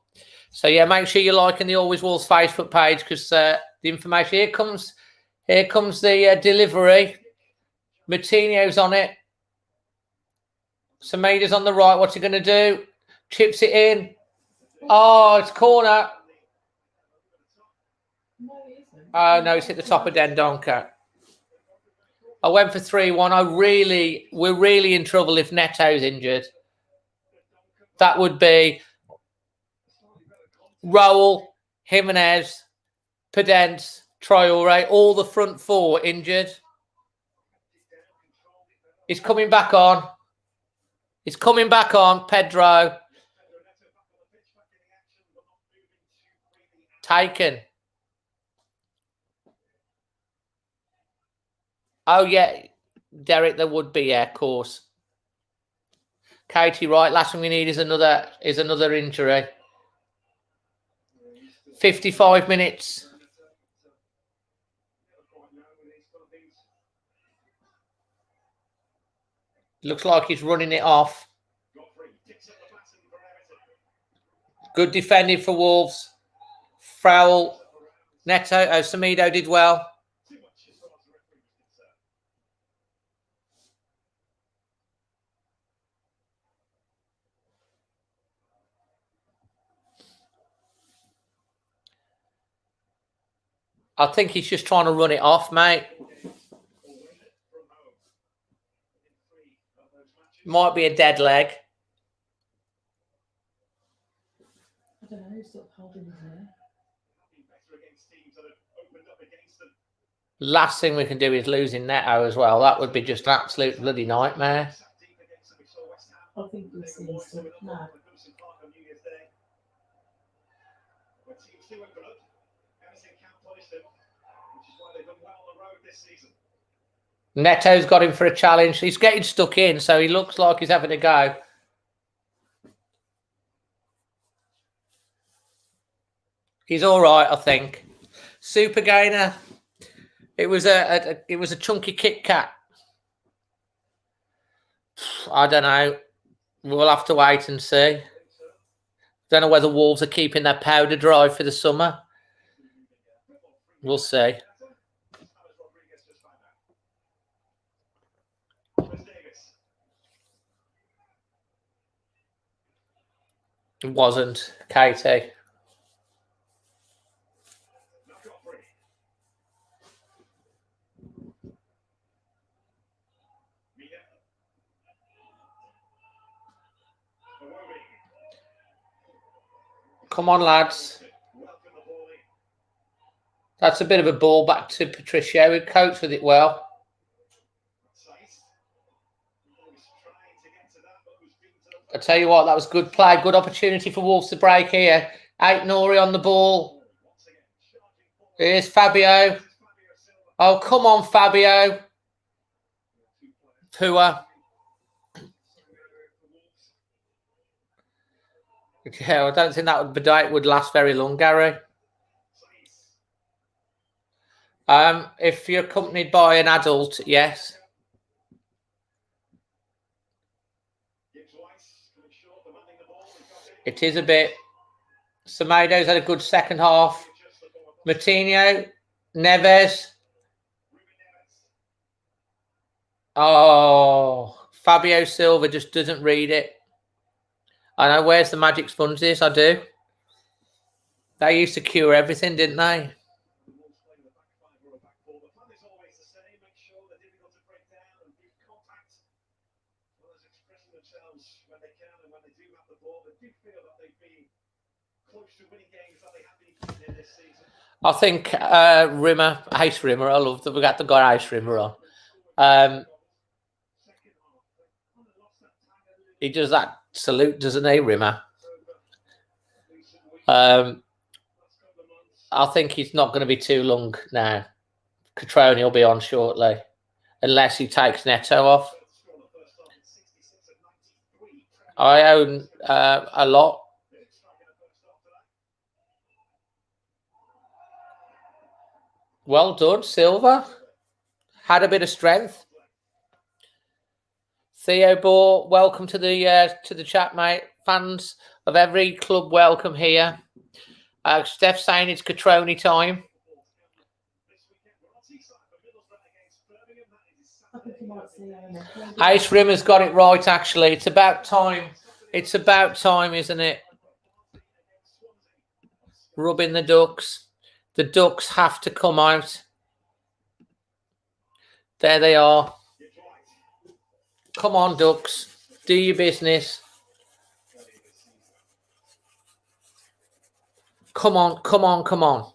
S1: So, yeah, make sure you're liking the Always Wolves Facebook page, because the information... Here comes the delivery. Martinho's on it. Semeda's on the right. What's he going to do? Chips it in. Oh, it's corner. Oh, no, it's hit the top of Dendonka. I went for 3-1. We're really in trouble if Neto's injured. That would be Raul, Jimenez, Pedence, Traore, all the front four injured. He's coming back on. Pedro. Taken. Oh, yeah. Derek, there would be, yeah, of course. Katie, right. Last thing we need is another injury. 55 minutes. Looks like he's running it off. Good defending for Wolves. Foul. Neto. Oh, Semedo did well. I think he's just trying to run it off, mate. Might be a dead leg.
S2: I don't know who's holding his hair.
S1: Last thing we can do is losing Neto as well. That would be just an absolute bloody nightmare.
S2: I think we'll see stuff now.
S1: Neto's got him for a challenge. He's getting stuck in, so he looks like he's having a go. He's all right, I think. Super Gainer. It was a chunky Kit Kat. I don't know. We'll have to wait and see. Don't know whether Wolves are keeping their powder dry for the summer. We'll see. It wasn't, Katie. Come on, lads. That's a bit of a ball back to Patricio. He copes with it well. I tell you what, that was good play. Good opportunity for Wolves to break here. Aït-Nouri on the ball. Here's Fabio. Oh, come on, Fabio. Pua. Yeah, I don't think that would last very long, Gary. If you're accompanied by an adult, yes. It is a bit. Semedo's had a good second half. Martinho, Neves. Oh, Fabio Silva just doesn't read it. I know where's the magic sponges. I do. They used to cure everything, didn't they? I think Rimmer, Ace Rimmer. I love that we got the guy Ace Rimmer on. He does that salute, doesn't he, Rimmer? I think he's not going to be too long now. Catroni will be on shortly, unless he takes Neto off. I own a lot. Well done, Silva. Had a bit of strength. Theo Bohr, welcome to the chat, mate. Fans of every club, welcome here. Steph's saying it's Catroni time. Ace Rimmer's got it right, actually. It's about time. It's about time, isn't it? Rubbing the ducks. The ducks have to come out. There they are. Come on, ducks. Do your business. Come on, come on, come on.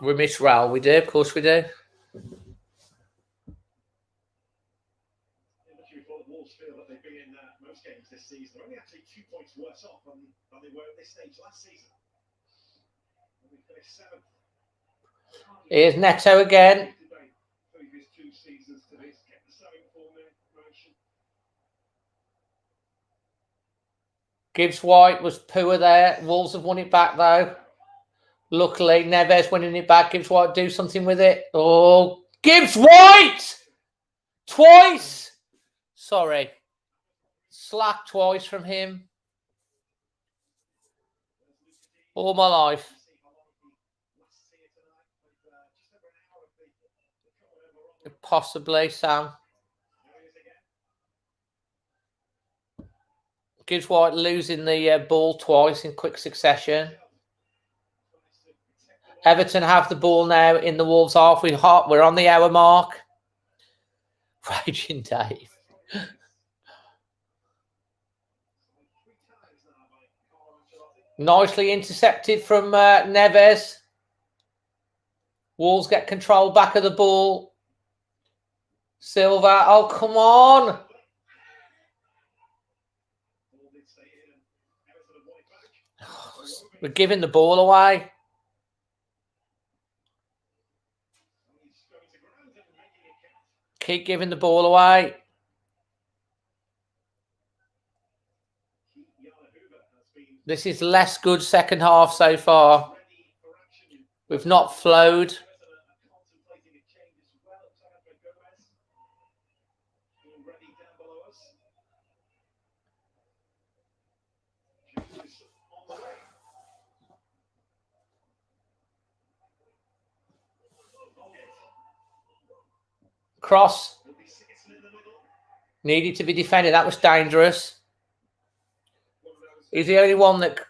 S1: We miss Raul. We do, of course we do. Here's Neto again. Gibbs White was poor there. Wolves have won it back though. Luckily, Neves winning it back. Gibbs White do something with it. Oh, Gibbs White! Twice! Sorry. Slack twice from him. All my life. Possibly, Sam. Gibbs White losing the ball twice in quick succession. Everton have the ball now in the Wolves half. We're on the hour mark. Raging Dave. Nicely intercepted from Neves. Wolves get control back of the ball. Silva. Oh, come on. We're giving the ball away. Keep giving the ball away. This is less good second half so far. We've not flowed. Cross. Needed to be defended. That was dangerous. He's the only one that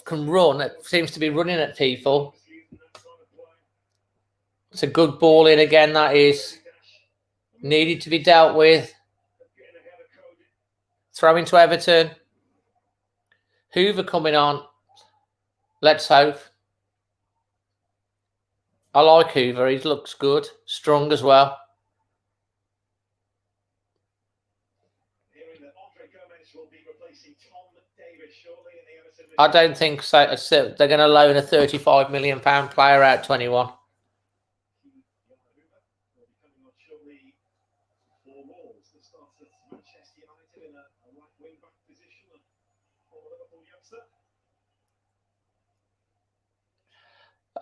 S1: can run. It seems to be running at people. It's a good ball in again, that is. Needed to be dealt with. Throw into Everton. Hoover coming on. Let's hope. I like Hoover. He looks good. Strong as well. I don't think so. They're going to loan a £35 million player out 21.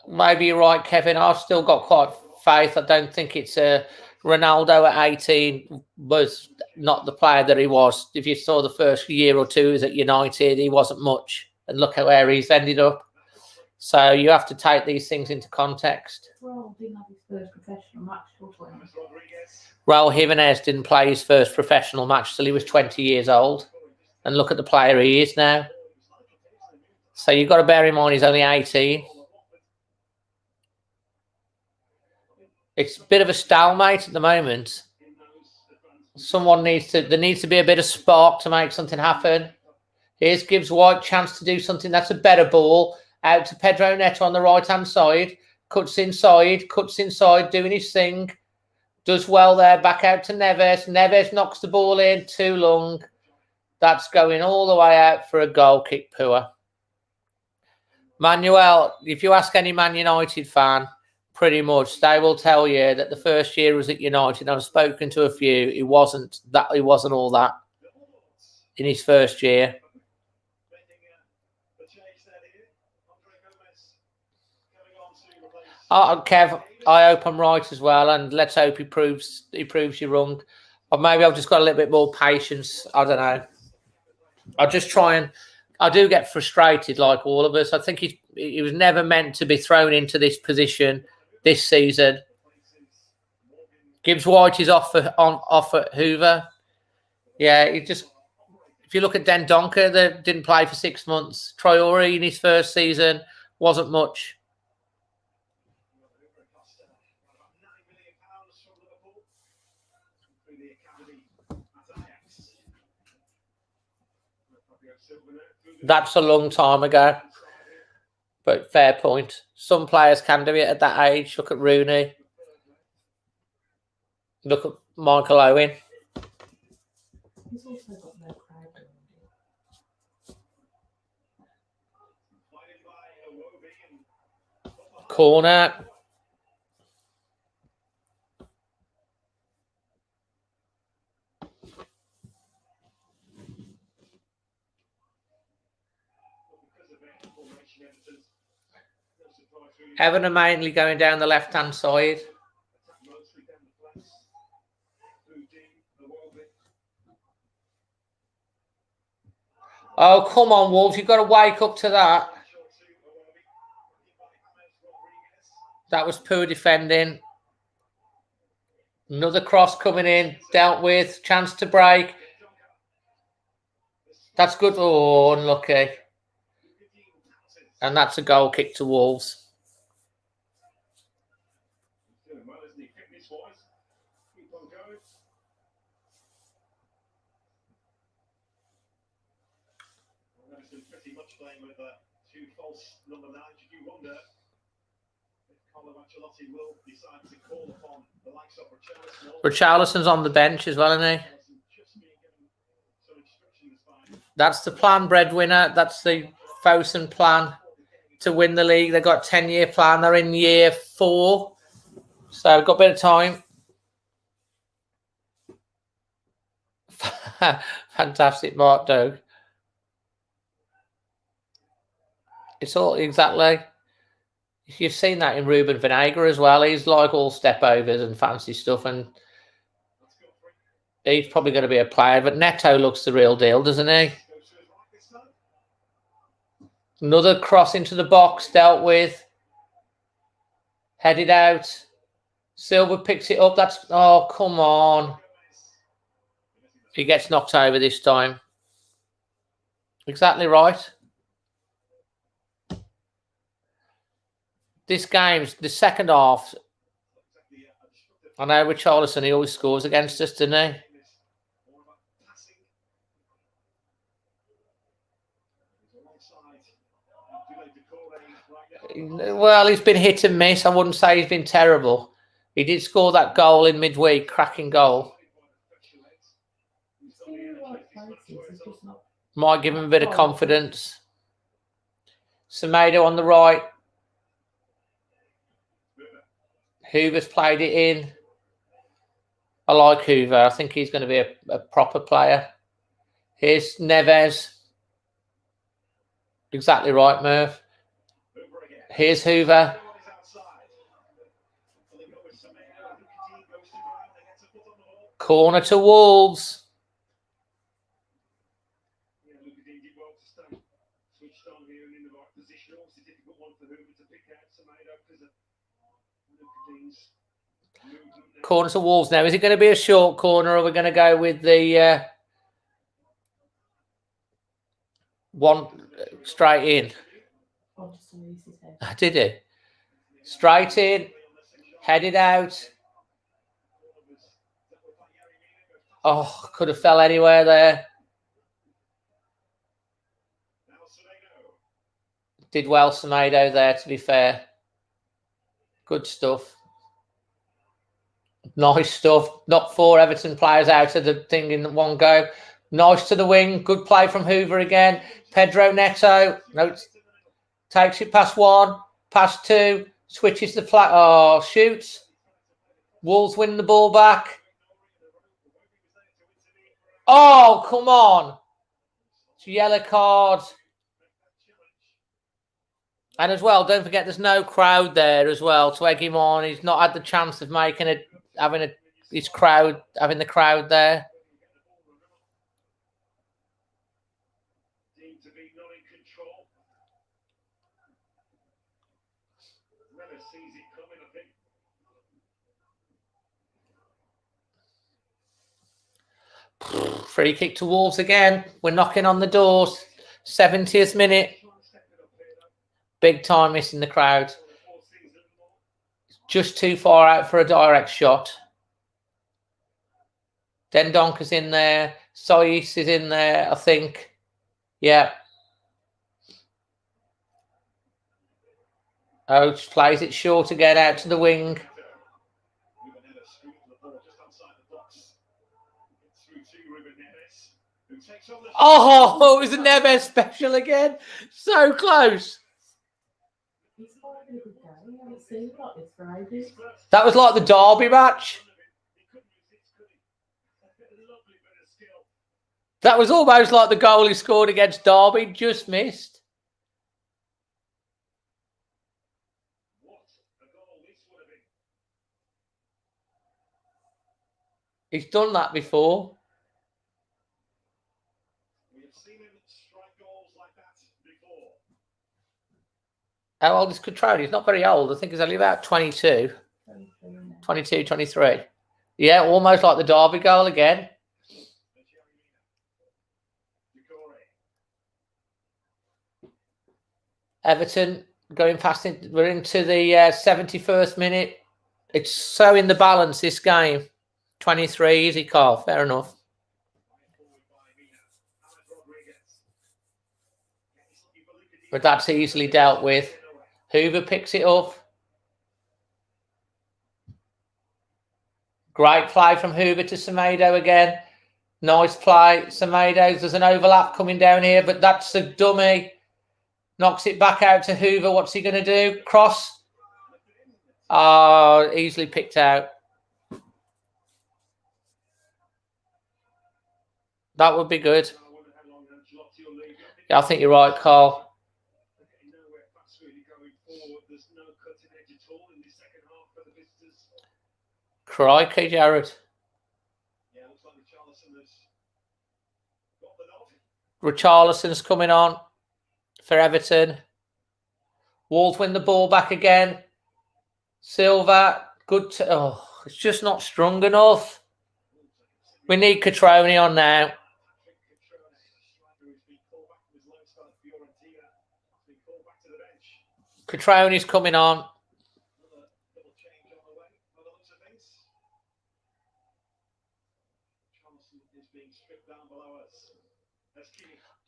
S1: maybe you're right, Kevin. I've still got quite faith. I don't think it's Ronaldo at 18 was not the player that he was. If you saw the first year or two he was at United, he wasn't much. And look at where he's ended up. So you have to take these things into context.
S2: Well, didn't have his first professional match till 20.
S1: Raul Jimenez didn't play his first professional match till he was 20 years old. And look at the player he is now. So you've got to bear in mind he's only 18. It's a bit of a stalemate at the moment. There needs to be a bit of spark to make something happen. Here's Gibbs White, chance to do something. That's a better ball. Out to Pedro Neto on the right-hand side. Cuts inside, doing his thing. Does well there, back out to Neves. Neves knocks the ball in, too long. That's going all the way out for a goal kick, poor. Manuel, if you ask any Man United fan, pretty much they will tell you that the first year was at United. I've spoken to a few. He wasn't all that in his first year. Kev, I hope I'm right as well, and let's hope he proves you wrong. Or maybe I've just got a little bit more patience. I don't know. I'll just try and. I do get frustrated, like all of us. I think he was never meant to be thrown into this position this season. Gibbs White is off at Hoover. Yeah, if you look at Den Donker, that didn't play for 6 months. Traore in his first season wasn't much. That's a long time ago. But fair point. Some players can do it at that age. Look at Rooney. Look at Michael Owen.
S2: He's also got no crowd around him.
S1: Corner. Everton are mainly going down the left-hand side. Oh, come on, Wolves. You've got to wake up to that. That was poor defending. Another cross coming in. Dealt with. Chance to break. That's good. Oh, unlucky. And that's a goal kick to Wolves. Richarlison's on the bench as well, isn't he? That's the plan, breadwinner. That's the Fosun plan to win the league. They've got a 10-year plan. They're in year 4. So got a bit of time. Fantastic, Mark Doug. It's all exactly. You've seen that in Ruben Vinagre as well. He's like all step-overs and fancy stuff, and he's probably going to be a player. But Neto looks the real deal, doesn't he? Another cross into the box, dealt with. Headed out. Silva picks it up. Oh, come on. He gets knocked over this time. Exactly right. This game's the second half. I know Richarlison, he always scores against us, doesn't he? Well, he's been hit and miss. I wouldn't say he's been terrible. He did score that goal in midweek, cracking goal. Might give him a bit of confidence. Semedo on the right. Hoover's played it in. I like Hoover. I think he's going to be a proper player. Here's Neves. Exactly right, Murph. Here's Hoover. Corner to Wolves. Corner to Wolves now. Is it going to be a short corner, or are we going to go with the one straight in? Did he? Straight in, headed out. Oh, could have fell anywhere there. Did well, Semedo there, to be fair. Good stuff. Nice stuff. Knocked 4 Everton players out of the thing in one go. Nice to the wing. Good play from Hoover again. Pedro Neto. No, takes it past 1, past 2. Switches the flat. Oh, shoots. Wolves win the ball back. Oh, come on. It's a yellow card. And as well, don't forget there's no crowd there as well to egg him on. He's not had the chance of making it, having the crowd there. Free kick to Wolves again. We're knocking on the doors. 70th minute. Big time missing the crowd. Just too far out for a direct shot. Dendonker's in there. Sois is in there, I think. Yeah. Oh, just plays it short again out to the wing. Oh, it was a Neves special again. So close. That was like the Derby match. That was almost like the goal he scored against Derby, just missed. He's done that before. How old is Cutrone? He's not very old. I think he's only about 22. 22, 23. Yeah, almost like the Derby goal again. Everton going past it. We're into the 71st minute. It's so in the balance, this game. 23, easy call. Fair enough. But that's easily dealt with. Hoover picks it up. Great play from Hoover to Semedo again. Nice play. Semedo, there's an overlap coming down here, but that's a dummy. Knocks it back out to Hoover. What's he going to do? Cross. Oh, easily picked out. That would be good. Yeah, I think you're right, Carl. Crikey, Jared. Richarlison's coming on for Everton. Wolves win the ball back again. Silva, good. It's just not strong enough. We need Cutrone on now. Cutrone's coming on.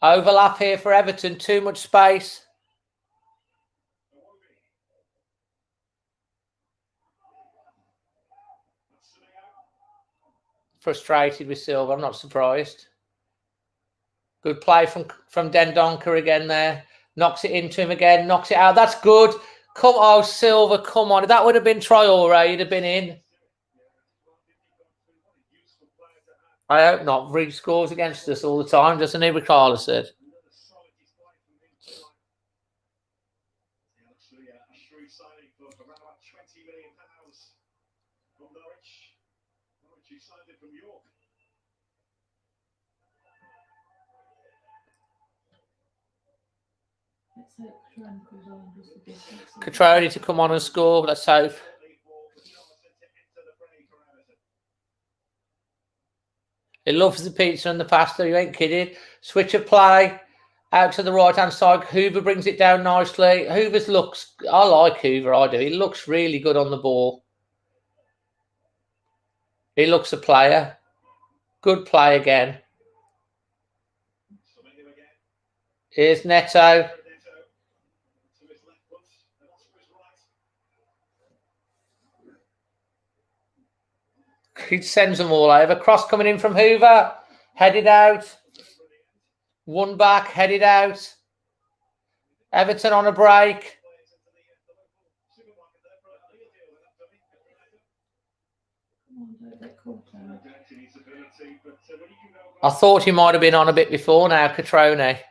S1: Overlap here for Everton. Too much space. Frustrated with Silva. I'm not surprised. Good play from Dendonker again there. Knocks it into him again. Knocks it out. That's good. Come on, Silva. Come on. If that would have been Traore, he'd have been in. I hope not. Reed scores against us all the time, doesn't he? Ricardo said.
S2: Let's hope Catrone comes on and does the business.
S1: Catrone to come on and score. Let's hope. He loves the pizza and the pasta. You ain't kidding. Switch of play out to the right hand side. Hoover brings it down nicely. Hoover's looks. I like Hoover. I do. He looks really good on the ball. He looks a player. Good play again. Here's Neto. He sends them all over. Cross coming in from Hoover. Headed out. One back. Headed out. Everton on a break. I thought he might have been on a bit before now, Catrone.
S2: I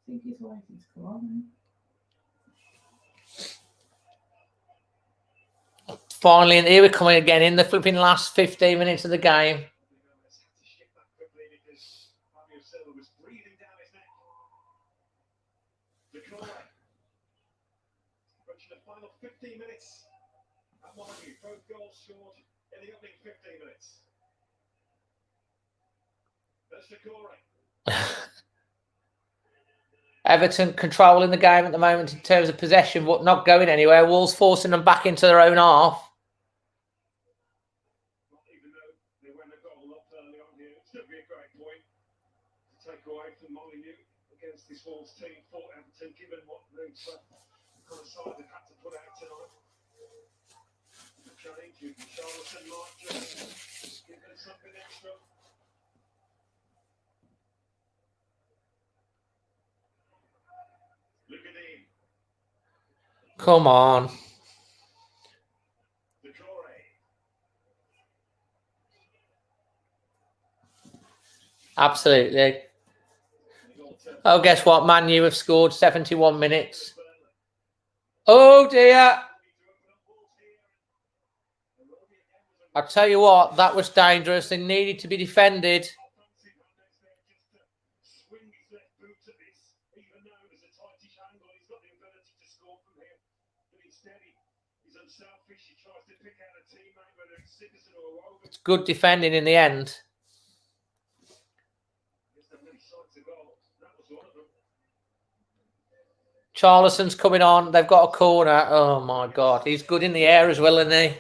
S2: think he's waiting to come on.
S1: Finally, and here we're coming again in the flipping last 15 minutes of the game. Everton controlling the game at the moment in terms of possession, but not going anywhere. Wolves forcing them back into their own half.
S4: Even though they went a goal up early on here, it's going to be a great point to take away from Molineux against this Wolves team for Everton, given what the kind of side they've had to put out tonight. The change with Charlton might just give them something extra. Look at him.
S1: Come on. Absolutely. Oh, guess what? Man U have scored 71 minutes. Oh, dear. I tell you what, that was dangerous. They needed to be defended. It's good defending in the end. Charlison's coming on. They've got a corner. Oh, my God. He's good in the air as well, isn't he?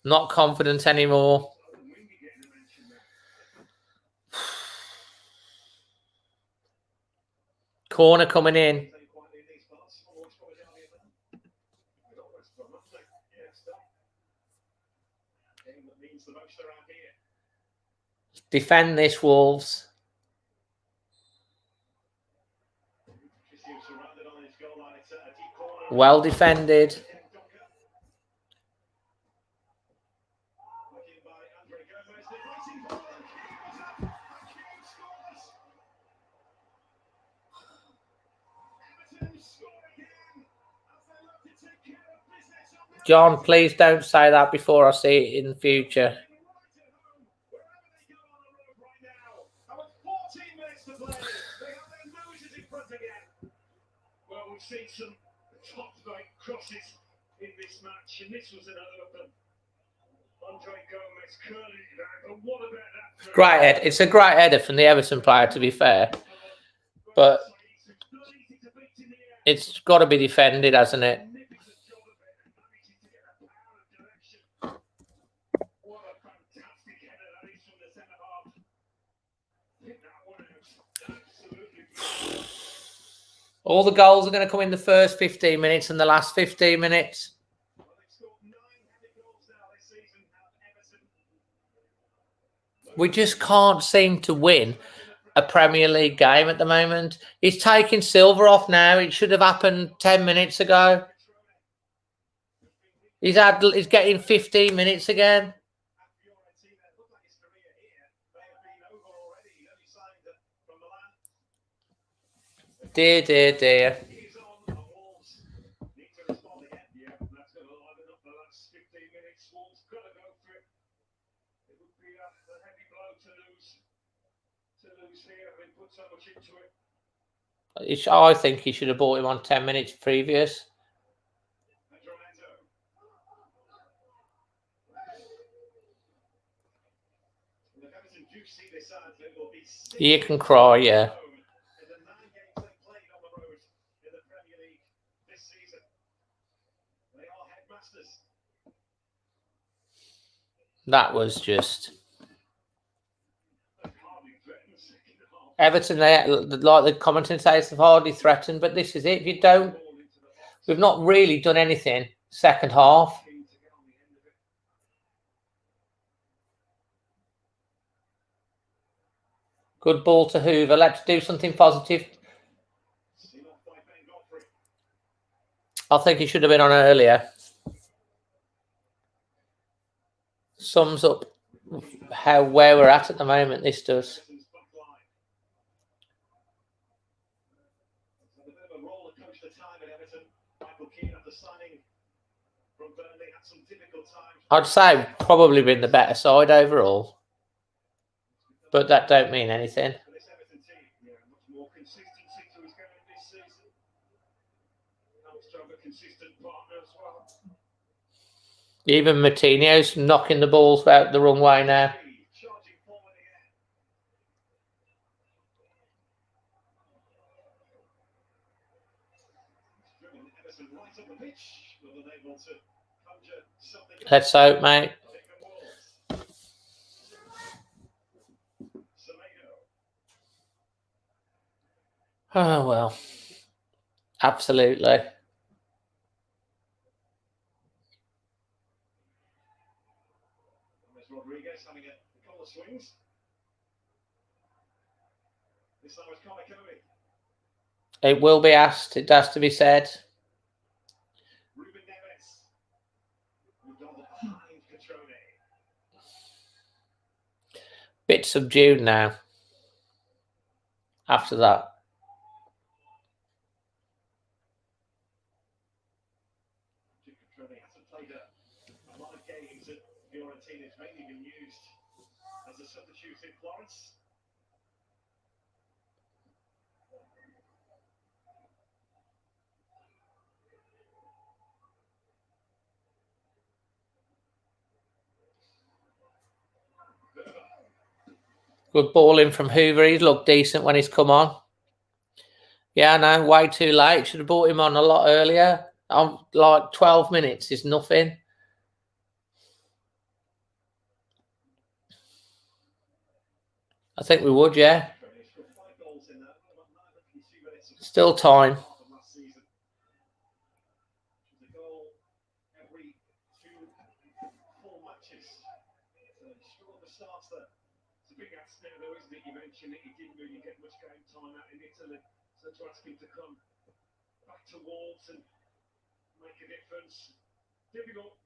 S1: Not confident anymore. Corner coming in. Defend this, Wolves. Well defended. John, please don't say that before I see it in the future.
S4: Well, we've seen some top-flight crosses in this match, and this was another of them. Andre Gomez curling it out, but what about that?
S1: Great head. It's a great header from the Everton player, to be fair. But it's got to be defended, hasn't it? All the goals are going to come in the first 15 minutes and the last 15 minutes. We just can't seem to win a Premier League game at the moment. He's taking Silver off now. It should have happened 10 minutes ago. He's getting 15 minutes again. Dear, dear, dear.
S4: He's on the Wolves. Need to respond again. Yeah, that's going to liven up the last 15 minutes. Wolves got to go for it. It would be a heavy blow to lose here. They put so much into it.
S1: I think he should have bought him on 10 minutes previous. You can cry, yeah. That was just Everton. They, like the commentators, have hardly threatened, but this is it. If you don't, we've not really done anything second half. Good ball to Hoover. Let's do something positive. I think he should have been on earlier. Sums up where we're at the moment. This does. I'd say probably been the better side overall, but that don't mean anything. Even Martinez knocking the balls out the wrong way now. Let's hope, mate. Oh, well. Absolutely.
S4: Rodriguez having a couple of swings. This time it's Kamikomi.
S1: It will be asked. It has to be said.
S4: Ruben Neves. Moved on behind Catrone.
S1: Bit subdued now. After that.
S4: Catrone hasn't played a lot of games at Fiorentina. It's mainly been used as a substitute in Florence.
S1: Good ball in from Hoover. He's looked decent when he's come on. Yeah, no, way too late. Should have brought him on a lot earlier. Like 12 minutes is nothing. I think we would, yeah. Still time.
S4: You mentioned it, he didn't really get much game time out in Italy, so to ask him to come back to Wolves and make a difference, difficult.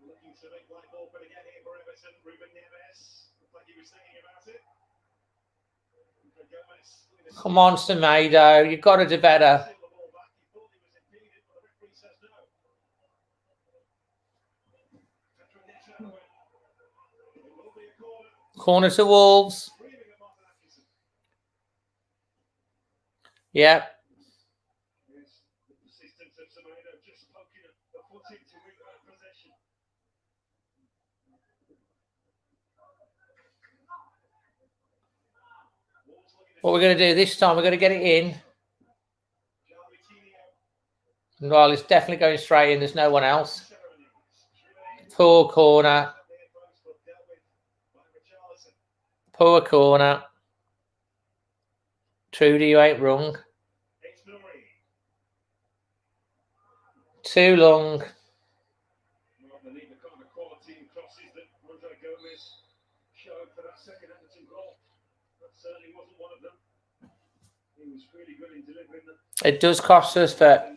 S4: Looking to make life open again here for Everton. Ruben Neves, looked like he was thinking about it.
S1: Come on, Semedo, you've got to do better. Corner to Wolves. Yep. What we're going to do this time, we're going to get it in. Well, it's definitely going straight in. There's no one else. Poor corner. Poor corner. Trudy, you ain't wrong. Too long. It does cost us, but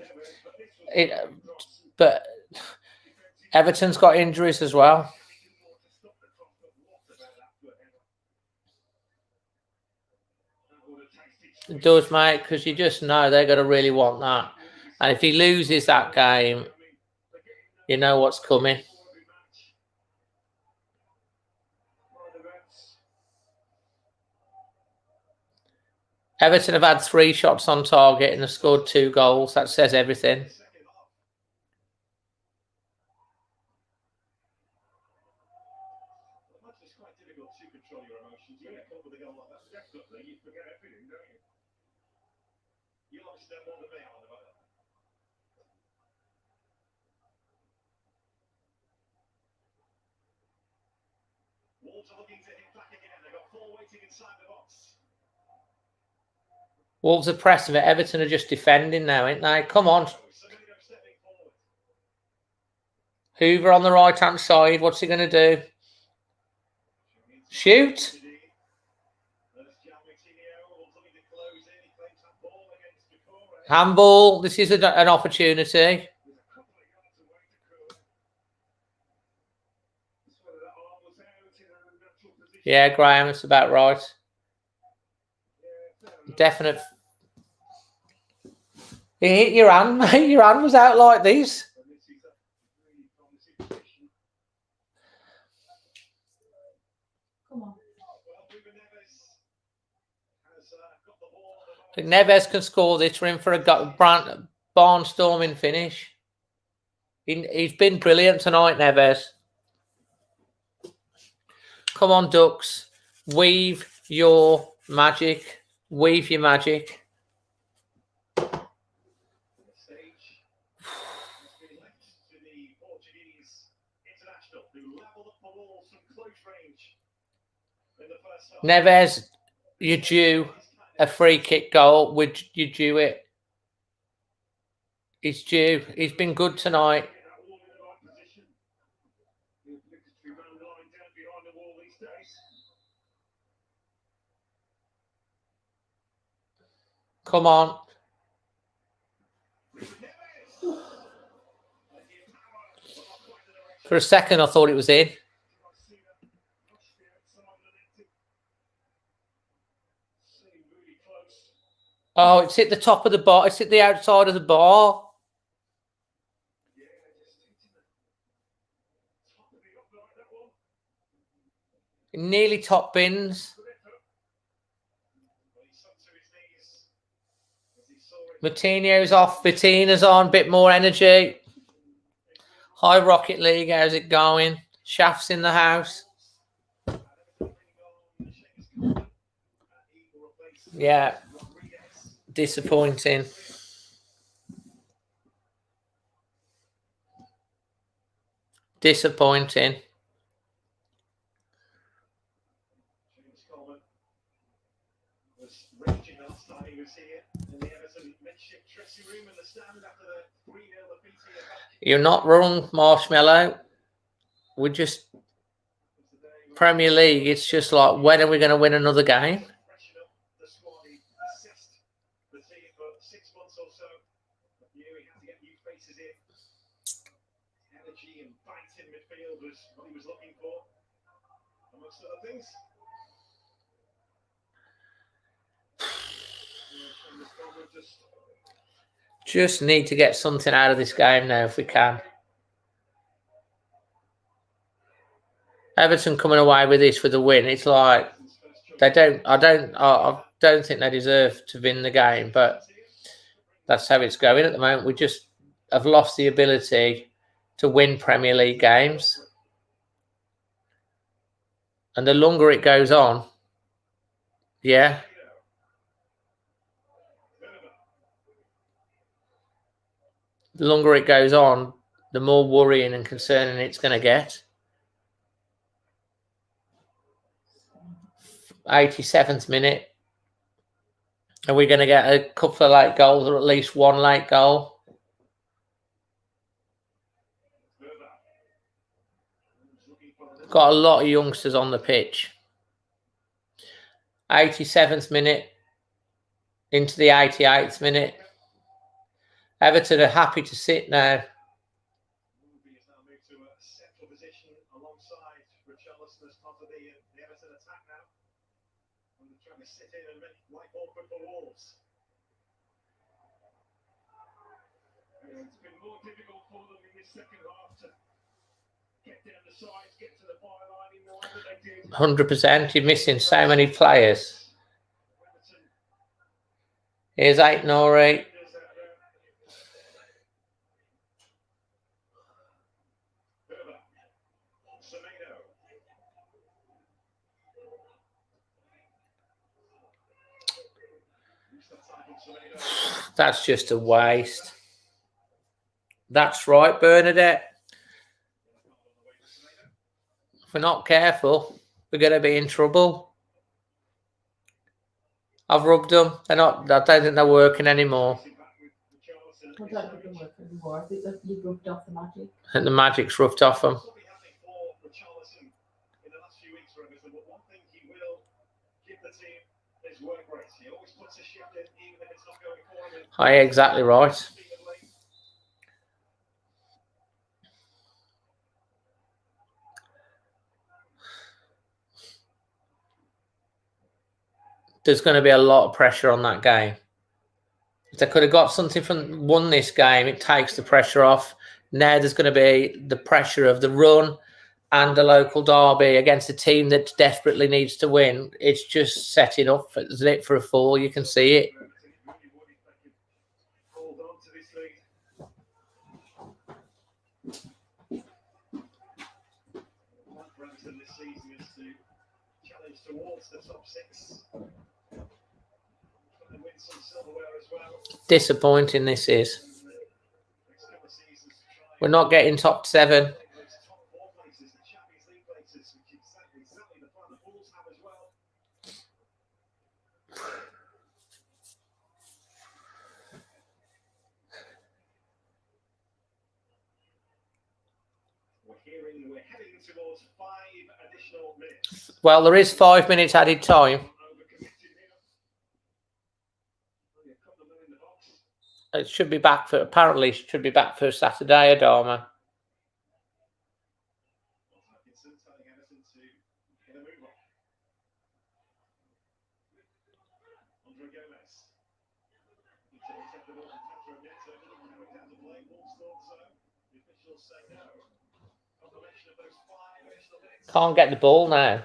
S1: Everton's got injuries as well. It does, mate, because you just know they're going to really want that. And if he loses that game, you know what's coming. Everton have had 3 shots on target and have scored 2 goals. That says everything.
S4: It's quite difficult to control your emotions. You get caught with a goal like that, definitely you forget everything, don't you? You obviously know more than me on about that. Wolves are looking to hit back again. They've got 4 waiting inside the box.
S1: Wolves are pressing it. Everton are just defending now, ain't they? Come on. Hoover on the right-hand side. What's he going to do? Shoot. Handball. This is an opportunity. Yeah, Graham, it's about right. Definite. You hit your hand, mate. Your hand was out like this.
S2: Come on.
S1: If Neves can score this, we're in for a barnstorming finish. He's been brilliant tonight, Neves. Come on, Ducks. Weave your magic. Weave your magic. Neves, you're due a free kick goal. You due it? He's due. He's been good tonight. Come on. For a second, I thought it was in. Oh, it's at the top of the bar. It's at the outside of the bar. Nearly top bins. Martinho's off. Vittina's on. Bit more energy. High Rocket League. How's it going? Shaft's in the house. Yeah. Disappointing. Disappointing. You're not wrong, Marshmallow. We're just Premier League. It's just like, when are we going to win another game? Just need to get something out of this game now if we can. Everton coming away with this for the win. It's like I don't think they deserve to win the game, but that's how it's going at the moment. We just have lost the ability to win Premier League games. And the longer it goes on, yeah. The longer it goes on, the more worrying and concerning it's going to get. 87th minute. Are we going to get a couple of late goals or at least one late goal? Got a lot of youngsters on the pitch. 87th minute into the 88th minute. Everton are happy to sit now.
S4: Trying to sit in and make life awkward for Wolves. It's been more difficult for them in this second half to get down the sides, get to the byline in the way that they did.
S1: 100%. You're missing so many players. Here's 8 Nori. That's just a waste. That's right, Bernadette. If we're not careful, we're going to be in trouble. I've rubbed them. They're not. I don't think they're working anymore.
S2: I don't think they work anymore. I think that you've rubbed off the magic.
S1: And the magic's roughed off them. Oh, yeah, exactly right. There's going to be a lot of pressure on that game. If they could have got something from won this game, it takes the pressure off. Now there's going to be the pressure of the run and the local derby against a team that desperately needs to win. It's just setting up for a fall. You can see it. Disappointing this is. We're not getting top 7. Well, there is 5 minutes added time. It should be back for, apparently, should be back for Saturday, Adama. Can't get the ball now.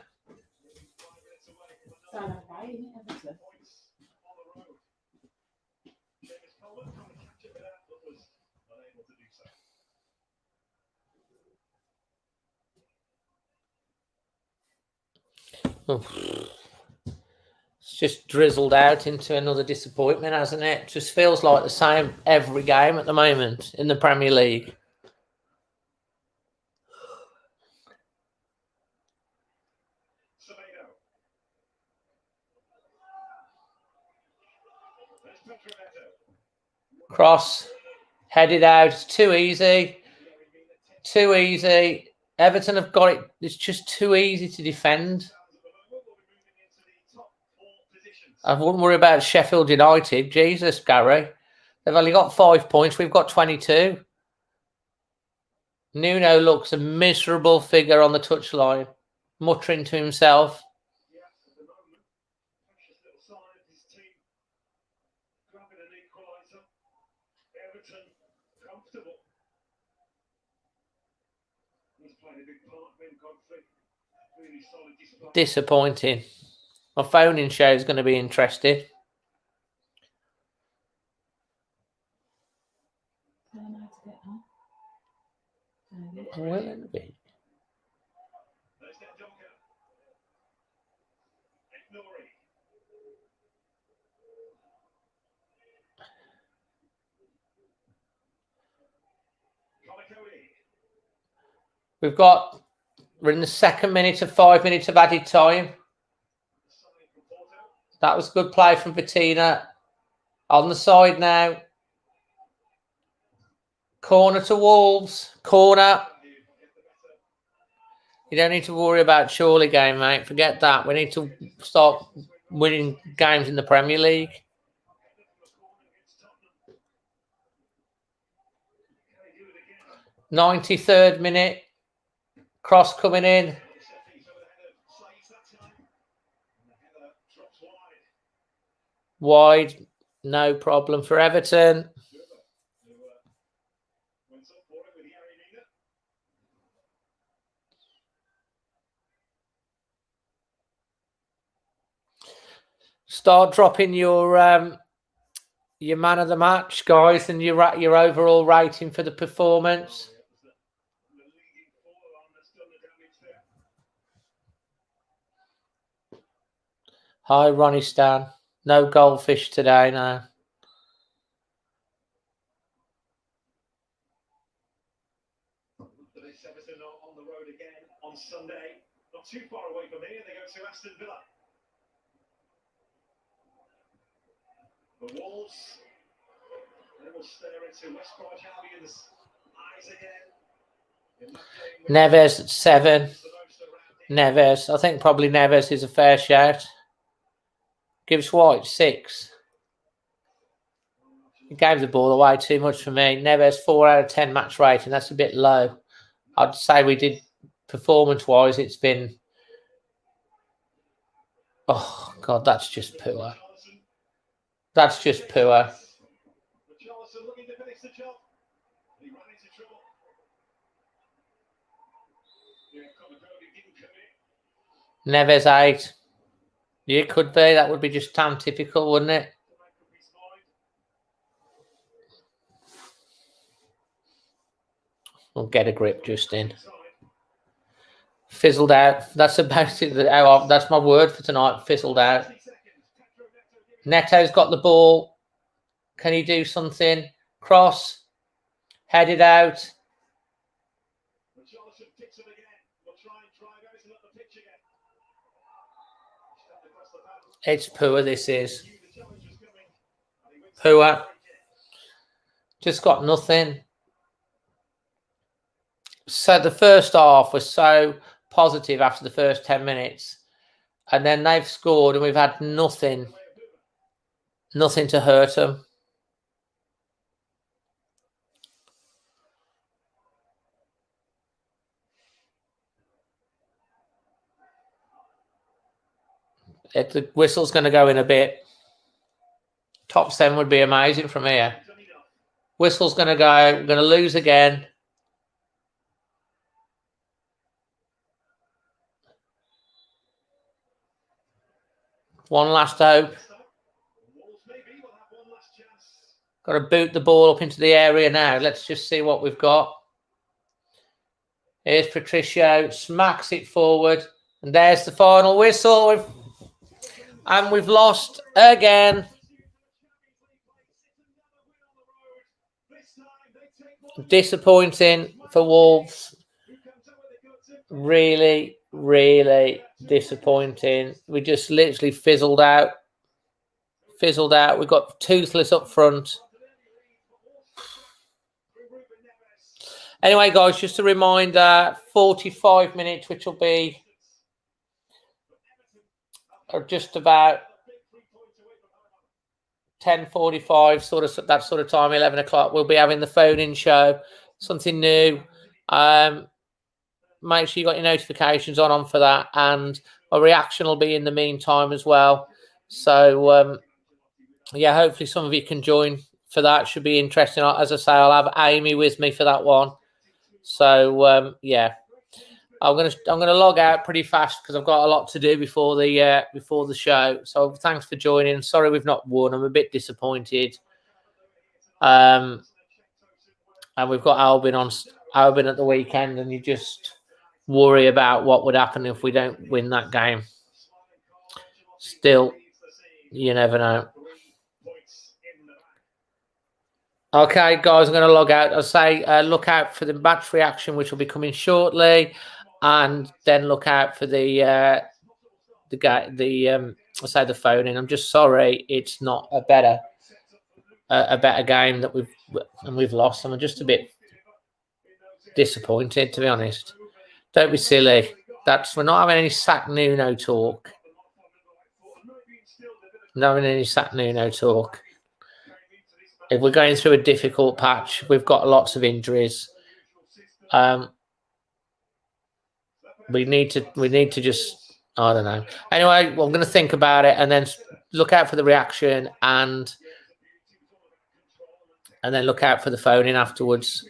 S1: It's just drizzled out into another disappointment, hasn't it? Just feels like the same every game at the moment in the Premier League. Cross, headed out. It's too easy. Too easy. Everton have got it. It's just too easy to defend. I wouldn't worry about Sheffield United. Jesus, Gary. They've only got 5 points. We've got 22. Nuno looks a miserable figure on the touchline, muttering to himself. Disappointing. My phone-in show is going to be interested. Will it be? We're in the second minute of 5 minutes of added time. That was good play from Bettina. On the side now. Corner to Wolves. Corner. You don't need to worry about Chorley game, mate. Forget that. We need to start winning games in the Premier League. 93rd minute. Cross coming in. Wide, no problem for Everton. Start dropping your man of the match, guys, and your overall rating for the performance. Hi, Ronnie Stan. No goldfish today, no.
S4: Everton on the road again on Sunday. Not too far away from here. They go to Aston Villa. The Wolves, they will stare into West Bromwich Albion's eyes again.
S1: Neves at 7. Neves. I think probably Neves is a fair shout. Gibbs White, 6. He gave the ball away too much for me. Neves, 4 out of 10 match rating. That's a bit low. I'd say we did, performance-wise, it's been... Oh, God, that's just poor. That's just poor. Neves 8. Yeah, it could be. That would be just damn typical, wouldn't it? We'll get a grip, Justin. Fizzled out. That's about it. That's my word for tonight. Fizzled out. Neto's got the ball. Can he do something? Cross. Headed out. It's poor, this is. Poor. Just got nothing. So the first half was so positive after the first 10 minutes. And then they've scored and we've had nothing. Nothing to hurt them. The whistle's going to go in a bit. Top 7 would be amazing from here. Whistle's going to go. We're going to lose again. One last hope. Got to boot the ball up into the area now. Let's just see what we've got. Here's Patricio. Smacks it forward. And there's the final whistle. And we've lost again. Disappointing for Wolves. Really, really disappointing. We just literally fizzled out. Fizzled out. We've got Toothless up front. Anyway, guys, just a reminder, 45 minutes, which will be just about 10:45, that sort of time, 11 o'clock. We'll be having the phone-in show, something new. Make sure you got your notifications on for that, and a reaction will be in the meantime as well. So, yeah, hopefully some of you can join for that. Should be interesting. As I say, I'll have Amy with me for that one. So, yeah. I'm gonna log out pretty fast because I've got a lot to do before the show. So thanks for joining. Sorry we've not won. I'm a bit disappointed. And we've got Albin at the weekend, and you just worry about what would happen if we don't win that game. Still, you never know. Okay, guys, I'm going to log out. I'll say look out for the match reaction, which will be coming shortly. And then look out for the phone in. I'm just sorry it's not a better game that we've lost. I'm just a bit disappointed, to be honest. Don't be silly. We're not having any Sack Nuno talk. Not having any Sack Nuno talk. If we're going through a difficult patch, we've got lots of injuries. We need to just, I don't know. Anyway, well, I'm going to think about it and then look out for the reaction and then look out for the phone in afterwards.